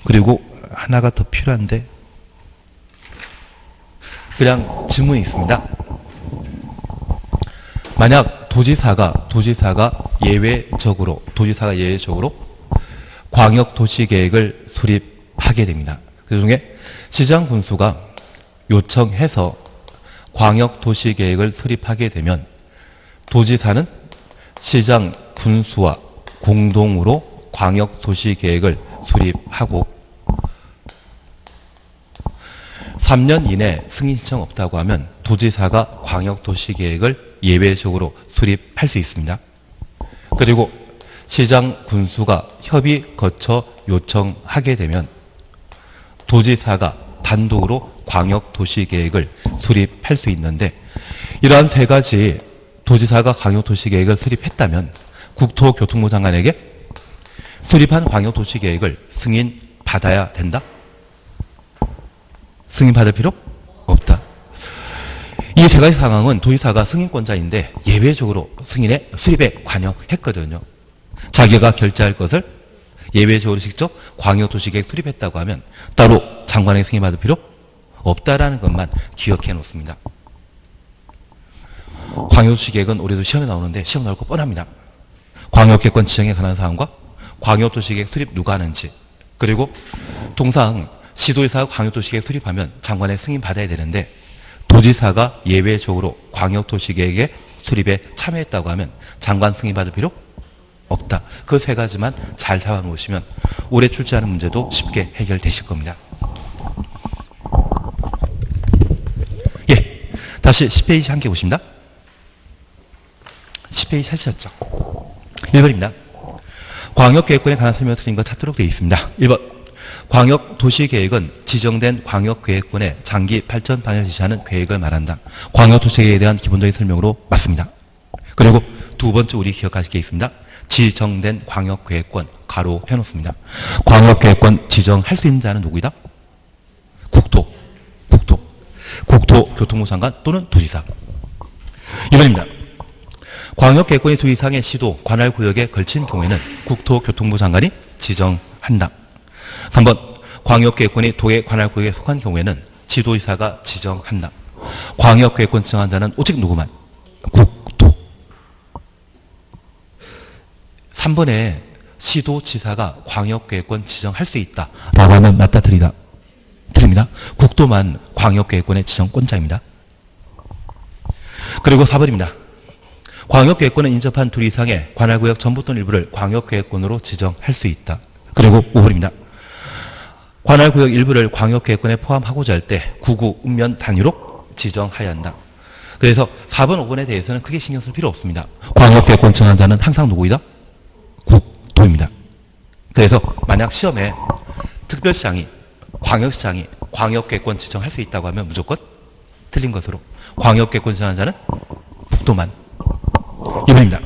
그리고 하나가 더 필요한데 그냥 질문이 있습니다. 만약 도지사가 예외적으로 광역도시계획을 수립하게 됩니다. 그 중에 시장군수가 요청해서 광역도시계획을 수립하게 되면 도지사는 시장군수와 공동으로 광역도시계획을 수립하고 3년 이내 승인신청 없다고 하면 도지사가 광역도시계획을 예외적으로 수립할 수 있습니다. 그리고 시장 군수가 협의 거쳐 요청하게 되면 도지사가 단독으로 광역도시계획을 수립할 수 있는데 이러한 세 가지 도지사가 광역도시계획을 수립했다면 국토교통부 장관에게 수립한 광역도시계획을 승인받아야 된다? 승인받을 필요 없다. 이 세 가지 상황은 도지사가 승인권자인데 예외적으로 수립에 관여했거든요. 자기가 결제할 것을 예외적으로 직접 광역도시계획 수립했다고 하면 따로 장관의 승인받을 필요 없다라는 것만 기억해 놓습니다. 광역도시계획은 올해도 시험에 나오는데 시험 나올 거 뻔합니다. 광역계획권 지정에 관한 사항과 광역도시계획 수립 누가 하는지 그리고 통상 시도지사가 광역도시계획 수립하면 장관의 승인받아야 되는데 도지사가 예외적으로 광역도시계획의 수립에 참여했다고 하면 장관 승인받을 필요 없다. 그 세 가지만 잘 잡아놓으시면 올해 출제하는 문제도 쉽게 해결되실 겁니다. 예, 다시 10페이지 함께 보십니다. 10페이지 찾으셨죠? 1번입니다. 광역계획권에 관한 설명을 드린 것 찾도록 되어 있습니다. 1번. 광역도시계획은 지정된 광역계획권의 장기 발전 방향을 지시하는 계획을 말한다. 광역도시계획에 대한 기본적인 설명으로 맞습니다. 그리고 두 번째 우리 기억하실 게 있습니다. 지정된 광역계획권 가로 해놓습니다. 광역계획권 지정할 수 있는 자는 누구이다? 국토교통부 장관 또는 도지사. 2번입니다. 광역계획권이 두 이상의 시도 관할구역에 걸친 경우에는 국토교통부 장관이 지정한다. 3번 광역계획권이 도의 관할구역에 속한 경우에는 지도지사가 지정한다. 광역계획권 지정한 자는 오직 누구만? 국토. 3번에 시도지사가 광역계획권 지정할 수 있다라고 하면 맞다 드립니다. 국토만 광역계획권의 지정권자입니다. 그리고 4번입니다. 광역계획권은 인접한 둘 이상의 관할구역 전부 또는 일부를 광역계획권으로 지정할 수 있다. 그리고 5번입니다. 관할구역 일부를 광역계획권에 포함하고자 할 때 구구 읍면 단위로 지정해야 한다. 그래서 4번, 5번에 대해서는 크게 신경 쓸 필요 없습니다. 광역계획권 지정한 자는 항상 누구이다? 국토입니다. 그래서 만약 시험에 특별시장이 광역시장이 광역계획권 지정할 수 있다고 하면 무조건 틀린 것으로 광역계획권 지정한 자는 국토만. 2번입니다.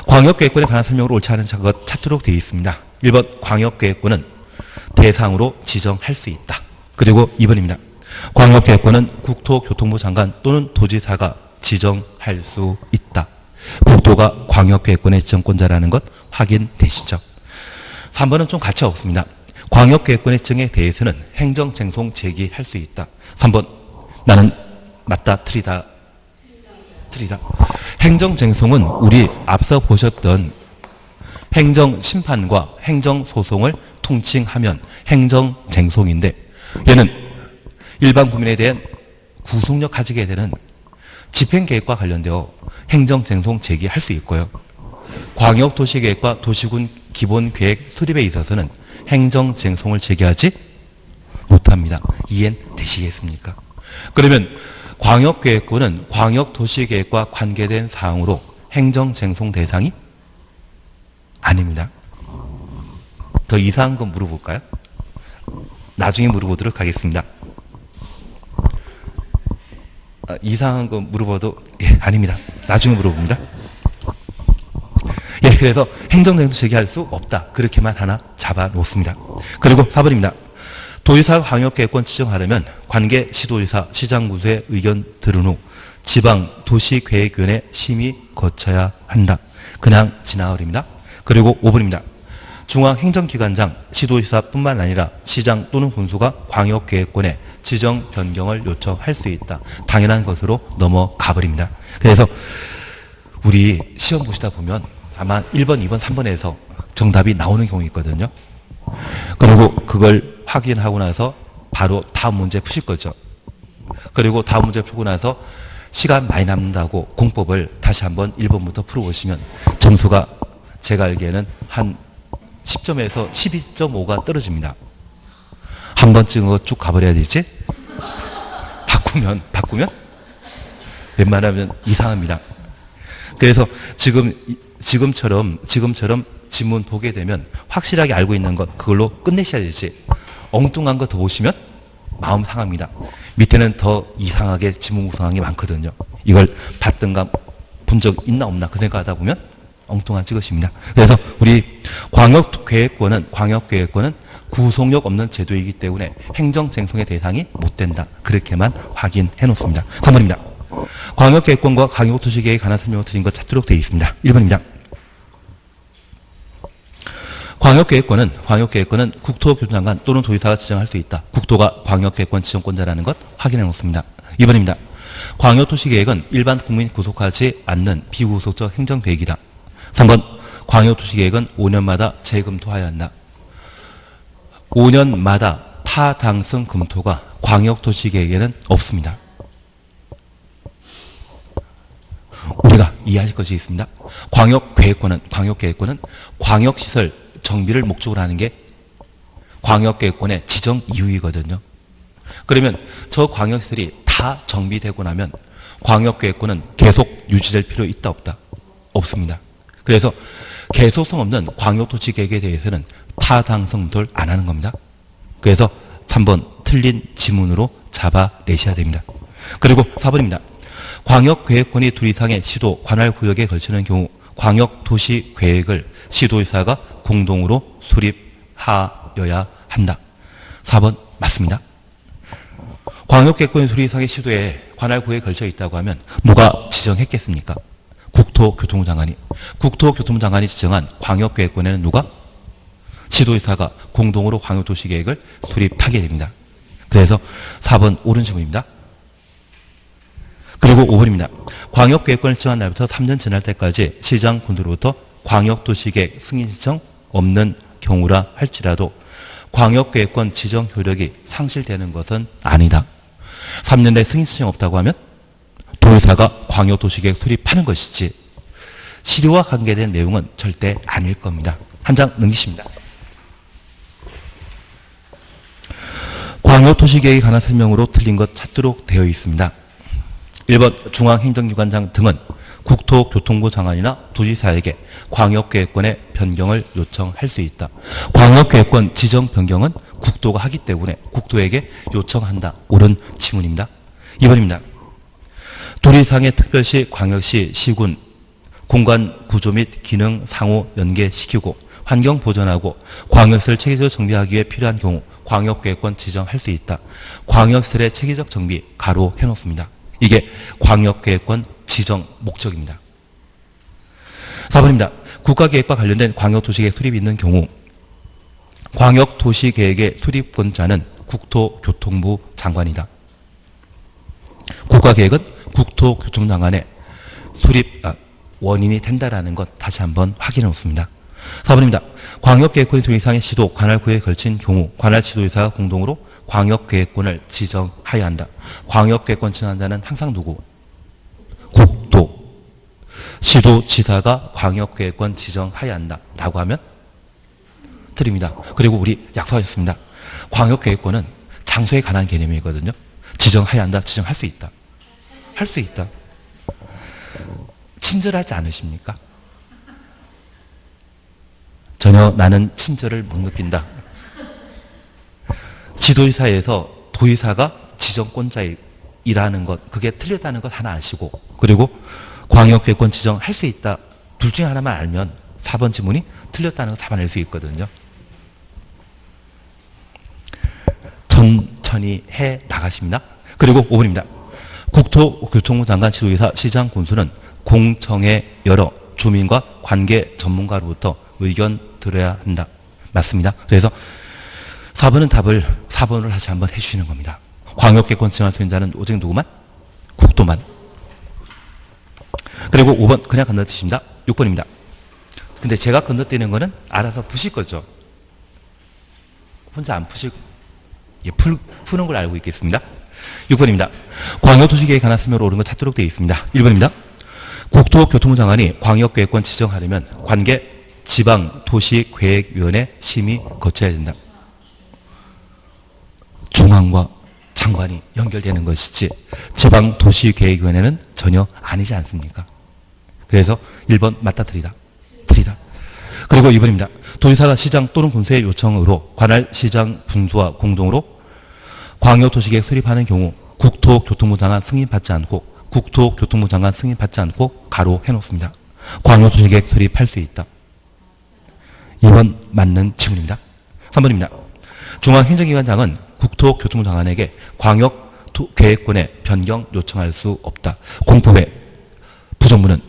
광역계획권에 관한 설명으로 옳지 않은 것 찾도록 되어 있습니다. 1번 광역계획권은 대상으로 지정할 수 있다. 그리고 2번입니다. 광역계획권은 국토교통부 장관 또는 도지사가 지정할 수 있다. 국토가 광역계획권의 지정권자라는 것 확인되시죠? 3번은 좀 가치가 없습니다. 광역계획권의 지정에 대해서는 행정쟁송 제기할 수 있다. 3번 나는 맞다 틀리다. 행정쟁송은 우리 앞서 보셨던 행정심판과 행정소송을 통칭하면 행정쟁송인데 얘는 일반 국민에 대한 구속력 가지게 되는 집행계획과 관련되어 행정쟁송 제기할 수 있고요. 광역도시계획과 도시군 기본계획 수립에 있어서는 행정쟁송을 제기하지 못합니다. 이해되시겠습니까? 그러면 광역계획권은 광역도시계획과 관계된 사항으로 행정쟁송 대상이 아닙니다. 더 이상한 거 물어볼까요? 나중에 물어보도록 하겠습니다. 이상한 거 물어봐도 아닙니다. 나중에 물어봅니다. 그래서 행정쟁송 제기할 수 없다. 그렇게만 하나 잡아놓습니다. 그리고 4번입니다. 도의사가 광역계획권 지정하려면 관계 시도의사, 시장군수의 의견 들은 후 지방도시계획위원회 심의 거쳐야 한다. 그냥 지나버립니다. 그리고 5번입니다. 중앙행정기관장, 시도의사뿐만 아니라 시장 또는 군수가 광역계획권의 지정 변경을 요청할 수 있다. 당연한 것으로 넘어가 버립니다. 그래서 우리 시험 보시다 보면 아마 1번, 2번, 3번에서 정답이 나오는 경우 있거든요. 그리고 그걸 확인하고 나서 바로 다음 문제 푸실 거죠. 그리고 다음 문제 풀고 나서 시간 많이 남는다고 공법을 다시 한번 1번부터 풀어보시면 점수가 제가 알기에는 한 10점에서 12.5가 떨어집니다. 한 번쯤 쭉 가버려야 되지? 바꾸면 웬만하면 이상합니다. 그래서 지금처럼 지문 보게 되면 확실하게 알고 있는 것 그걸로 끝내셔야 되지. 엉뚱한 거 더 보시면 마음 상합니다. 밑에는 더 이상하게 지문 구성한 게 많거든요. 이걸 봤던가 본 적 있나 없나 그 생각하다 보면 엉뚱한 찍으십니다. 그래서 우리 광역계획권은 구속력 없는 제도이기 때문에 행정쟁송의 대상이 못 된다. 그렇게만 확인해 놓습니다. 3번입니다. 광역계획권과 광역도시계획에 관한 설명을 드린 것 찾도록 되어 있습니다. 1번입니다. 광역계획권은 국토교통장관 또는 도의사가 지정할 수 있다. 국토가 광역계획권 지정권자라는 것 확인해 놓습니다. 2번입니다. 광역도시계획은 일반 국민이 구속하지 않는 비구속적 행정계획이다. 3번. 광역도시계획은 5년마다 재검토하여야 한다. 5년마다 타당성 검토가 광역도시계획에는 없습니다. 우리가 이해하실 것이 있습니다. 광역계획권은 광역시설 정비를 목적으로 하는 게 광역계획권의 지정 이유이거든요. 그러면 저 광역시설이 다 정비되고 나면 광역계획권은 계속 유지될 필요 있다 없다? 없습니다. 그래서 계속성 없는 광역도시계획에 대해서는 타당성 검토를 안 하는 겁니다. 그래서 3번 틀린 지문으로 잡아내셔야 됩니다. 그리고 4번입니다. 광역계획권이 둘 이상의 시도, 관할구역에 걸치는 경우 광역도시계획을 시도의사가 공동으로 수립하여야 한다. 4번 맞습니다. 광역계획권이 둘 이상의 시도에 관할구역에 걸쳐 있다고 하면 누가 지정했겠습니까? 국토교통부장관이. 국토교통부장관이 지정한 광역계획권에는 누가? 시도의사가 공동으로 광역도시계획을 수립하게 됩니다. 그래서 4번 옳은 질문입니다. 그리고 5번입니다. 광역계획권을 지정한 날부터 3년 지날 때까지 시장 군수로부터 광역도시계획 승인 신청 없는 경우라 할지라도 광역계획권 지정 효력이 상실되는 것은 아니다. 3년 내 승인 신청 없다고 하면 도의사가 광역도시계획 수립하는 것이지 시료와 관계된 내용은 절대 아닐 겁니다. 한 장 넘기십니다. 광역도시계획에 관한 설명으로 틀린 것 찾도록 되어 있습니다. 1번 중앙행정기관장 등은 국토교통부 장관이나 도지사에게 광역계획권의 변경을 요청할 수 있다. 광역계획권 지정 변경은 국토가 하기 때문에 국토에게 요청한다. 옳은 지문입니다. 2번입니다. 둘 이상의 특별시, 광역시, 시군 공간 구조 및 기능 상호 연계시키고 환경 보전하고 광역시설 체계적 정비하기 위해 필요한 경우 광역계획권 지정할 수 있다. 광역시설의 체계적 정비 가로 해놓습니다. 이게 광역계획권 지정 목적입니다. 4번입니다. 국가계획과 관련된 광역도시계획 수립이 있는 경우 광역도시계획의 수립권자는 국토교통부 장관이다. 국가계획은 국토교통부 장관의 수립 원인이 된다라는 것 다시 한번 확인해 놓습니다. 4번입니다. 광역계획권이 둘 이상의 시도, 관할구에 걸친 경우 관할지도의사가 공동으로 광역계획권을 지정하여야 한다. 광역계획권 지정한 자는 항상 누구? 국토. 시도지사가 광역계획권 지정하여야 한다. 라고 하면 틀립니다. 그리고 우리 약속하셨습니다. 광역계획권은 장소에 관한 개념이거든요. 지정하여야 한다. 지정할 수 있다. 할 수 있다. 친절하지 않으십니까? 전혀 나는 친절을 못 느낀다. 지도의사에서 도의사가 지정권자이라는 것, 그게 틀렸다는 것 하나 아시고, 그리고 광역계획권 지정할 수 있다. 둘 중에 하나만 알면 4번 지문이 틀렸다는 거 잡아낼 수 있거든요. 천천히 해 나가십니다. 그리고 5번입니다. 국토교통부 장관 지도의사 시장 군수는 공청회 열어 주민과 관계 전문가로부터 의견 들어야 한다. 맞습니다. 그래서 4번은 4번을 다시 한번 해주시는 겁니다. 광역계획권 지정할 수 있는 자는 오직 누구만? 국토만. 그리고 5번 그냥 건너뛰십니다. 6번입니다. 근데 제가 건너뛰는 거는 알아서 푸실 거죠. 혼자 안 푸실, 예, 푸는 걸 알고 있겠습니다. 6번입니다. 광역도시계획에 관한 설명으로 옳은 거 찾도록 되어 있습니다. 1번입니다. 국토교통부 장관이 광역계획권 지정하려면 관계 지방도시계획위원회 심의 거쳐야 된다. 중앙과 장관이 연결되는 것이지 지방도시계획위원회는 전혀 아니지 않습니까? 그래서 1번 맞다 틀리다. 그리고 2번입니다. 도지사가 시장 또는 군수의 요청으로 관할 시장 군수와 공동으로 광역도시계획 수립하는 경우 국토교통부 장관 승인받지 않고 가로 해놓습니다. 광역도시계획 수립할 수 있다. 2번 맞는 질문입니다. 3번입니다. 중앙행정기관장은 국토교통부 장관에게 광역계획권의 변경 요청할 수 없다. 공법의 부정문은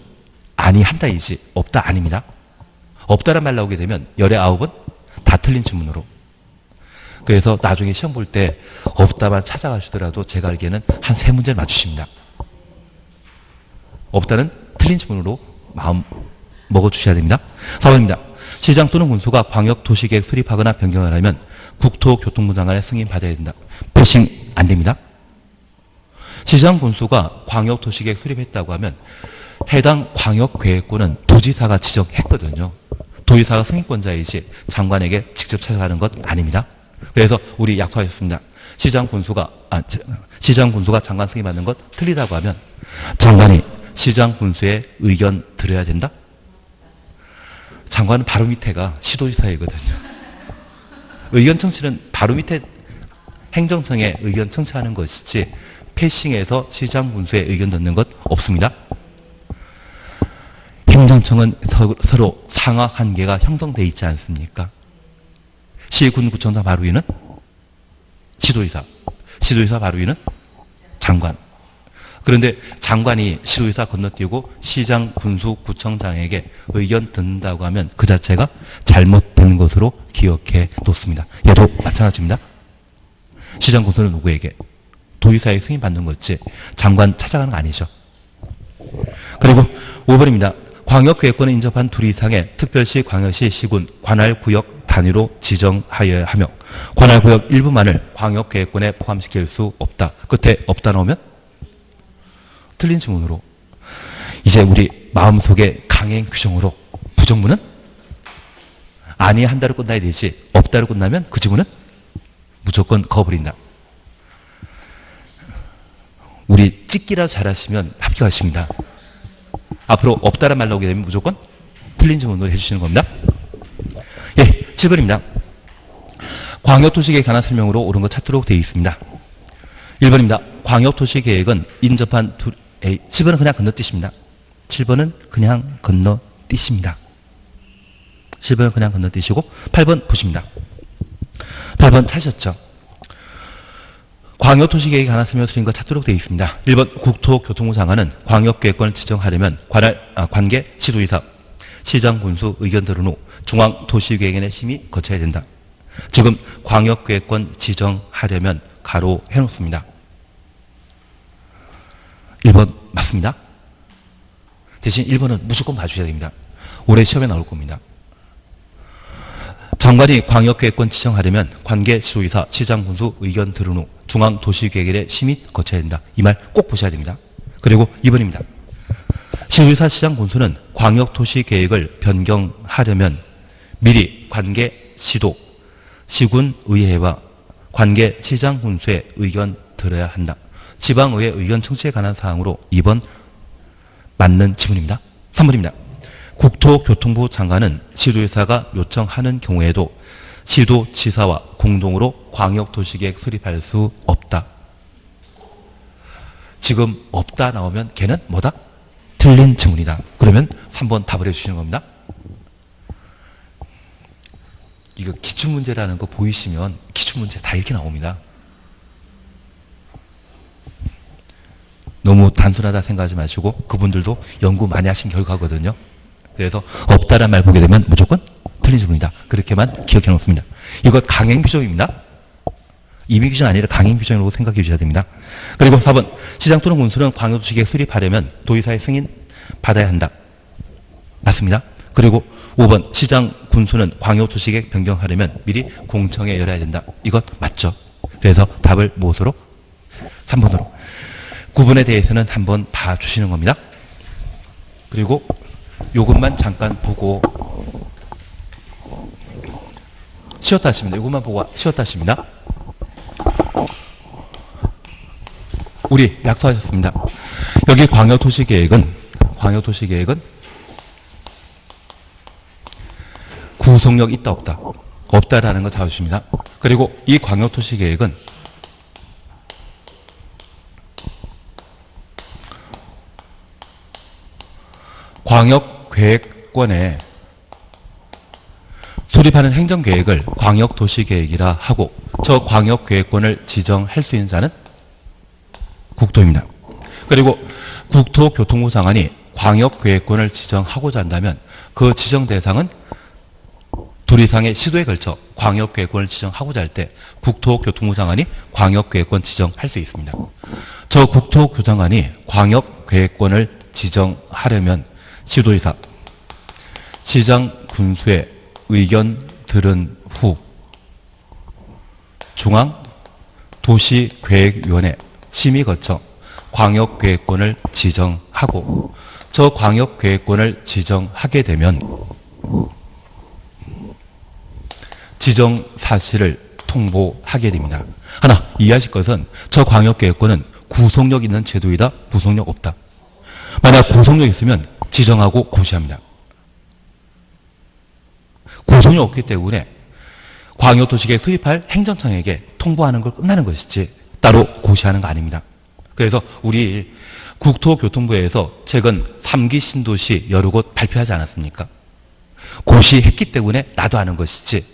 아니 한다이지 없다 아닙니다. 없다란 말 나오게 되면 열의 9은 다 틀린 질문으로. 그래서 나중에 시험 볼 때 없다만 찾아가시더라도 제가 알기에는 한 3문제를 맞추십니다. 없다는 틀린 질문으로 마음 먹어주셔야 됩니다. 4번입니다. 시장 또는 군수가 광역도시계획 수립하거나 변경을 하면 국토교통부 장관의 승인 받아야 된다. 패싱 안 됩니다. 시장 군수가 광역도시계획 수립했다고 하면 해당 광역계획권은 도지사가 지정했거든요. 도지사가 승인권자이지 장관에게 직접 찾아가는 것 아닙니다. 그래서 우리 약속하셨습니다. 시장 군수가 장관 승인받는 것 틀리다고 하면 장관이 시장 군수의 의견 들어야 된다? 장관은 바로 밑에가 시도지사이거든요. 의견 청취는 바로 밑에 행정청에 의견 청취하는 것이지 패싱에서 시장 군수의 의견 듣는 것 없습니다. 행정청은 서로 상하 관계가 형성되어 있지 않습니까? 시군구청장 바로 위는 시도지사, 시도지사 바로 위는 장관. 그런데 장관이 시도지사 건너뛰고 시장, 군수, 구청장에게 의견 듣는다고 하면 그 자체가 잘못된 것으로 기억해 놓습니다. 얘도 마찬가지입니다. 시장, 군수는 누구에게? 도지사의 승인 받는 거지 장관 찾아가는 거 아니죠. 그리고 5번입니다. 광역계획권을 인접한 둘 이상의 특별시, 광역시, 시군, 관할구역 단위로 지정하여야 하며 관할구역 일부만을 광역계획권에 포함시킬 수 없다. 끝에 없다 나오면 틀린 지문으로. 이제 우리 마음속에 강행 규정으로 부정문은 아니 한다로 끝나야 되지 없다로 끝나면 그 지문은 무조건 거버린다. 우리 찍기라도 잘하시면 합격하십니다. 앞으로 없다란 말 나오게 되면 무조건 틀린 지문으로 해주시는 겁니다. 예, 7번입니다. 광역도시계획에 관한 설명으로 옳은 것 찾도록 되어 있습니다. 1번입니다. 광역도시계획은 인접한 7번은 그냥 건너뛰십니다. 7번은 그냥 건너뛰십니다. 7번은 그냥 건너뛰시고 8번 보십니다. 8번 찾으셨죠? 광역도시계획에 관한 설명을 드린 것 찾도록 되어 있습니다. 1번 국토교통부 장관은 광역계획권을 지정하려면 관계 시도지사, 시장, 군수 의견 들은 후 중앙도시계획위원회 심의 거쳐야 된다. 지금 광역계획권 지정하려면 가로 해놓습니다. 1번 맞습니다. 대신 1번은 무조건 봐주셔야 됩니다. 올해 시험에 나올 겁니다. 장관이 광역계획권 지정하려면 관계 시도의사, 시장, 군수 의견 들은 후 중앙도시계획의 심의 거쳐야 된다. 이 말 꼭 보셔야 됩니다. 그리고 2번입니다. 시도의사, 시장, 군수는 광역도시계획을 변경하려면 미리 관계 시도, 시군 의회와 관계 시장, 군수의 의견 들어야 한다. 지방의회 의견 청취에 관한 사항으로 2번 맞는 지문입니다. 3번입니다. 국토교통부 장관은 시도의사가 요청하는 경우에도 시도지사와 공동으로 광역도시계획 수립할 수 없다. 지금 없다 나오면 걔는 뭐다? 틀린 지문이다. 그러면 3번 답을 해주시는 겁니다. 이거 기출문제라는 거 보이시면 기출문제 다 이렇게 나옵니다. 너무 단순하다 생각하지 마시고 그분들도 연구 많이 하신 결과거든요. 그래서 없다란 말 보게 되면 무조건 틀린 질문이다. 그렇게만 기억해 놓습니다. 이거 강행 규정입니다. 임의 규정 아니라 강행 규정이라고 생각해 주셔야 됩니다. 그리고 4번 시장 또는 군수는 광역도시계획 수립하려면 도의사의 승인 받아야 한다. 맞습니다. 그리고 5번 시장 군수는 광역도시계획 변경하려면 미리 공청회 열어야 된다. 이것 맞죠? 그래서 답을 무엇으로? 3번으로. 9번에 대해서는 한번 봐주시는 겁니다. 그리고 요것만 잠깐 보고 쉬었다 하십니다. 요것만 보고 쉬었다 하십니다. 우리 약속하셨습니다. 여기 광역도시계획은 구속력 있다 없다? 없다라는 거 잡아주십니다. 그리고 이 광역도시계획은 광역계획권에 수립하는 행정계획을 광역도시계획이라 하고 저 광역계획권을 지정할 수 있는 자는 국토입니다. 그리고 국토교통부 장관이 광역계획권을 지정하고자 한다면 그 지정 대상은 둘 이상의 시도에 걸쳐 광역계획권을 지정하고자 할 때 국토교통부 장관이 광역계획권 지정할 수 있습니다. 저 국토교 장관이 광역계획권을 지정하려면 시도의사, 시장, 군수의 의견 들은 후 중앙도시계획위원회 심의 거쳐 광역계획권을 지정하고 저 광역계획권을 지정하게 되면 지정 사실을 통보하게 됩니다. 하나 이해하실 것은 저 광역계획권은 구속력 있는 제도이다, 구속력 없다. 만약 구속력 있으면 지정하고 고시합니다. 구속력 없기 때문에 광역도시계획 수립할 행정청에게 통보하는 걸 끝나는 것이지 따로 고시하는 거 아닙니다. 그래서 우리 국토교통부에서 최근 3기 신도시 여러 곳 발표하지 않았습니까? 고시했기 때문에 나도 아는 것이지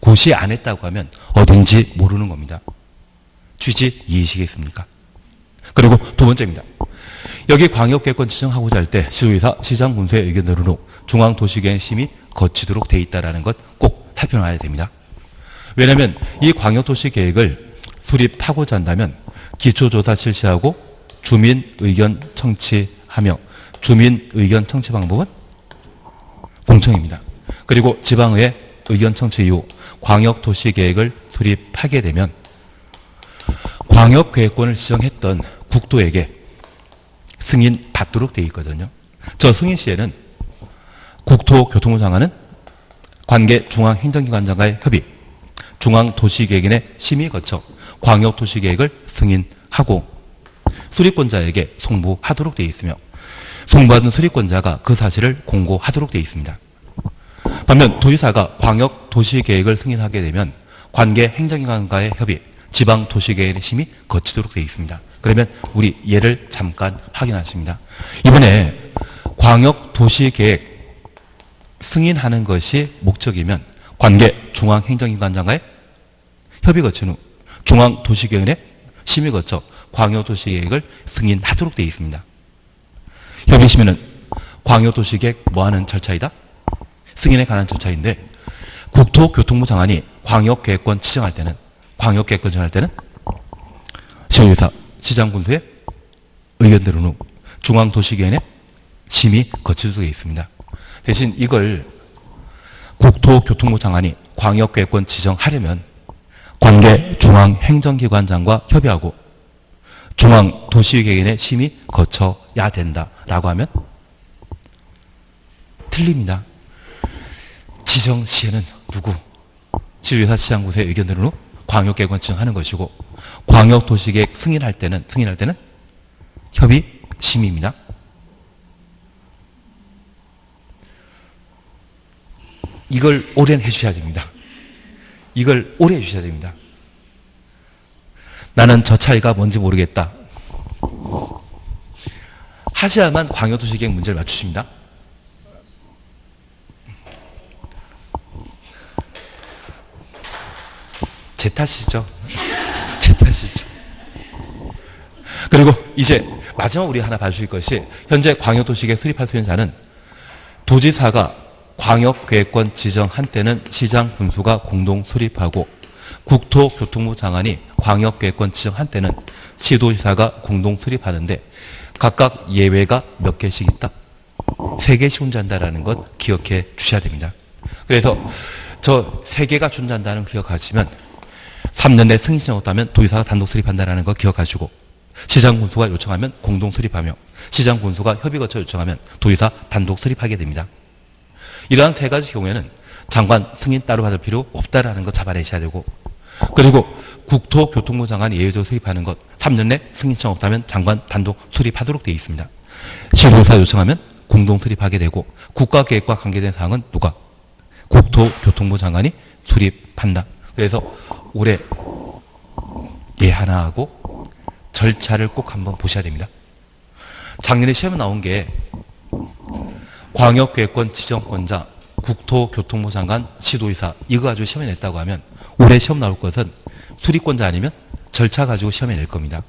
고시 안 했다고 하면 어딘지 모르는 겁니다. 취지 이해하시겠습니까? 그리고 두 번째입니다. 여기 광역계획권 지정하고자 할 때 시도의사, 시장, 군수의 의견 들은 후 중앙도시계획 심의 거치도록 돼 있다는 것 꼭 살펴놔야 됩니다. 왜냐하면 이 광역도시계획을 수립하고자 한다면 기초조사 실시하고 주민 의견 청취하며 주민 의견 청취 방법은 공청입니다. 그리고 지방의회 의견 청취 이후 광역도시계획을 수립하게 되면 광역계획권을 지정했던 국도에게 승인 받도록 되어 있거든요. 저 승인 시에는 국토교통부 장관은 관계 중앙행정기관장과의 협의, 중앙도시계획인의 심의 거쳐 광역도시계획을 승인하고 수립권자에게 송부하도록 되어 있으며 송부받은 수립권자가 그 사실을 공고하도록 되어 있습니다. 반면 도지사가 광역도시계획을 승인하게 되면 관계 행정기관과의 협의, 지방도시계획의 심의 거치도록 되어 있습니다. 그러면 우리 예를 잠깐 확인하십니다. 이번에 광역도시계획 승인하는 것이 목적이면 관계 중앙행정기관장과의 협의 거친 후 중앙도시계획의 심의 거쳐 광역도시계획을 승인하도록 되어 있습니다. 협의심의는 광역도시계획 뭐하는 절차이다? 승인에 관한 절차인데 국토교통부 장관이 광역계획권 지정할 때는 시도의사, 시장군수의 의견 들은 후 중앙도시계획의 심의 거치도록 되어 있습니다. 대신 이걸 국토교통부 장관이 광역계획권 지정하려면 관계 중앙행정기관장과 협의하고 중앙도시계획원의 심의 거쳐야 된다라고 하면 틀립니다. 지정 시에는 누구? 시도지사 시장군수의 의견으로 광역계획권 지정하는 것이고 광역도시계획 승인할 때는 협의 심의입니다. 이걸 오래 해주셔야 됩니다. 이걸 오래 해주셔야 됩니다. 나는 저 차이가 뭔지 모르겠다. 하셔야만 광역도시계획 문제를 맞추십니다. 제 탓이죠. 제 탓이죠. 그리고 이제 마지막 우리 하나 봐주실 것이 현재 광역도시계획 수립할 수행자는 도지사가 광역계획권 지정한 때는 시장 군수가 공동 수립하고 국토교통부 장관이 광역계획권 지정한 때는 시도지사가 공동 수립하는데 각각 예외가 몇 개씩 있다? 3개씩 존재한다는 것 기억해 주셔야 됩니다. 그래서 저 3개가 존재한다는 걸 기억하시면 3년 내 승인 신청 없다면 도지사가 단독 수립한다는 거 기억하시고 시장 군수가 요청하면 공동 수립하며 시장 군수가 협의 거쳐 요청하면 도지사 단독 수립하게 됩니다. 이러한 3가지 경우에는 장관 승인 따로 받을 필요 없다라는 거 잡아내셔야 되고 그리고 국토교통부 장관이 예외적으로 수립하는 것 3년 내 승인 신청 없다면 장관 단독 수립하도록 되어 있습니다. 시도지사 요청하면 공동 수립하게 되고 국가계획과 관계된 사항은 누가? 국토교통부 장관이 수립한다. 그래서 올해 예 하나 하고 절차를 꼭 한번 보셔야 됩니다. 작년에 시험에 나온 게 광역계획권 지정권자, 국토교통부 장관, 시도지사 이거 가지고 시험에 냈다고 하면 올해 시험 나올 것은 수립권자 아니면 절차 가지고 시험에 낼 겁니다.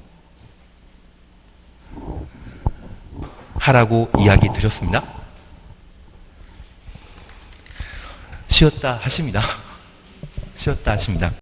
하라고 이야기 드렸습니다. 쉬었다 하십니다. 쉬었다 하십니다.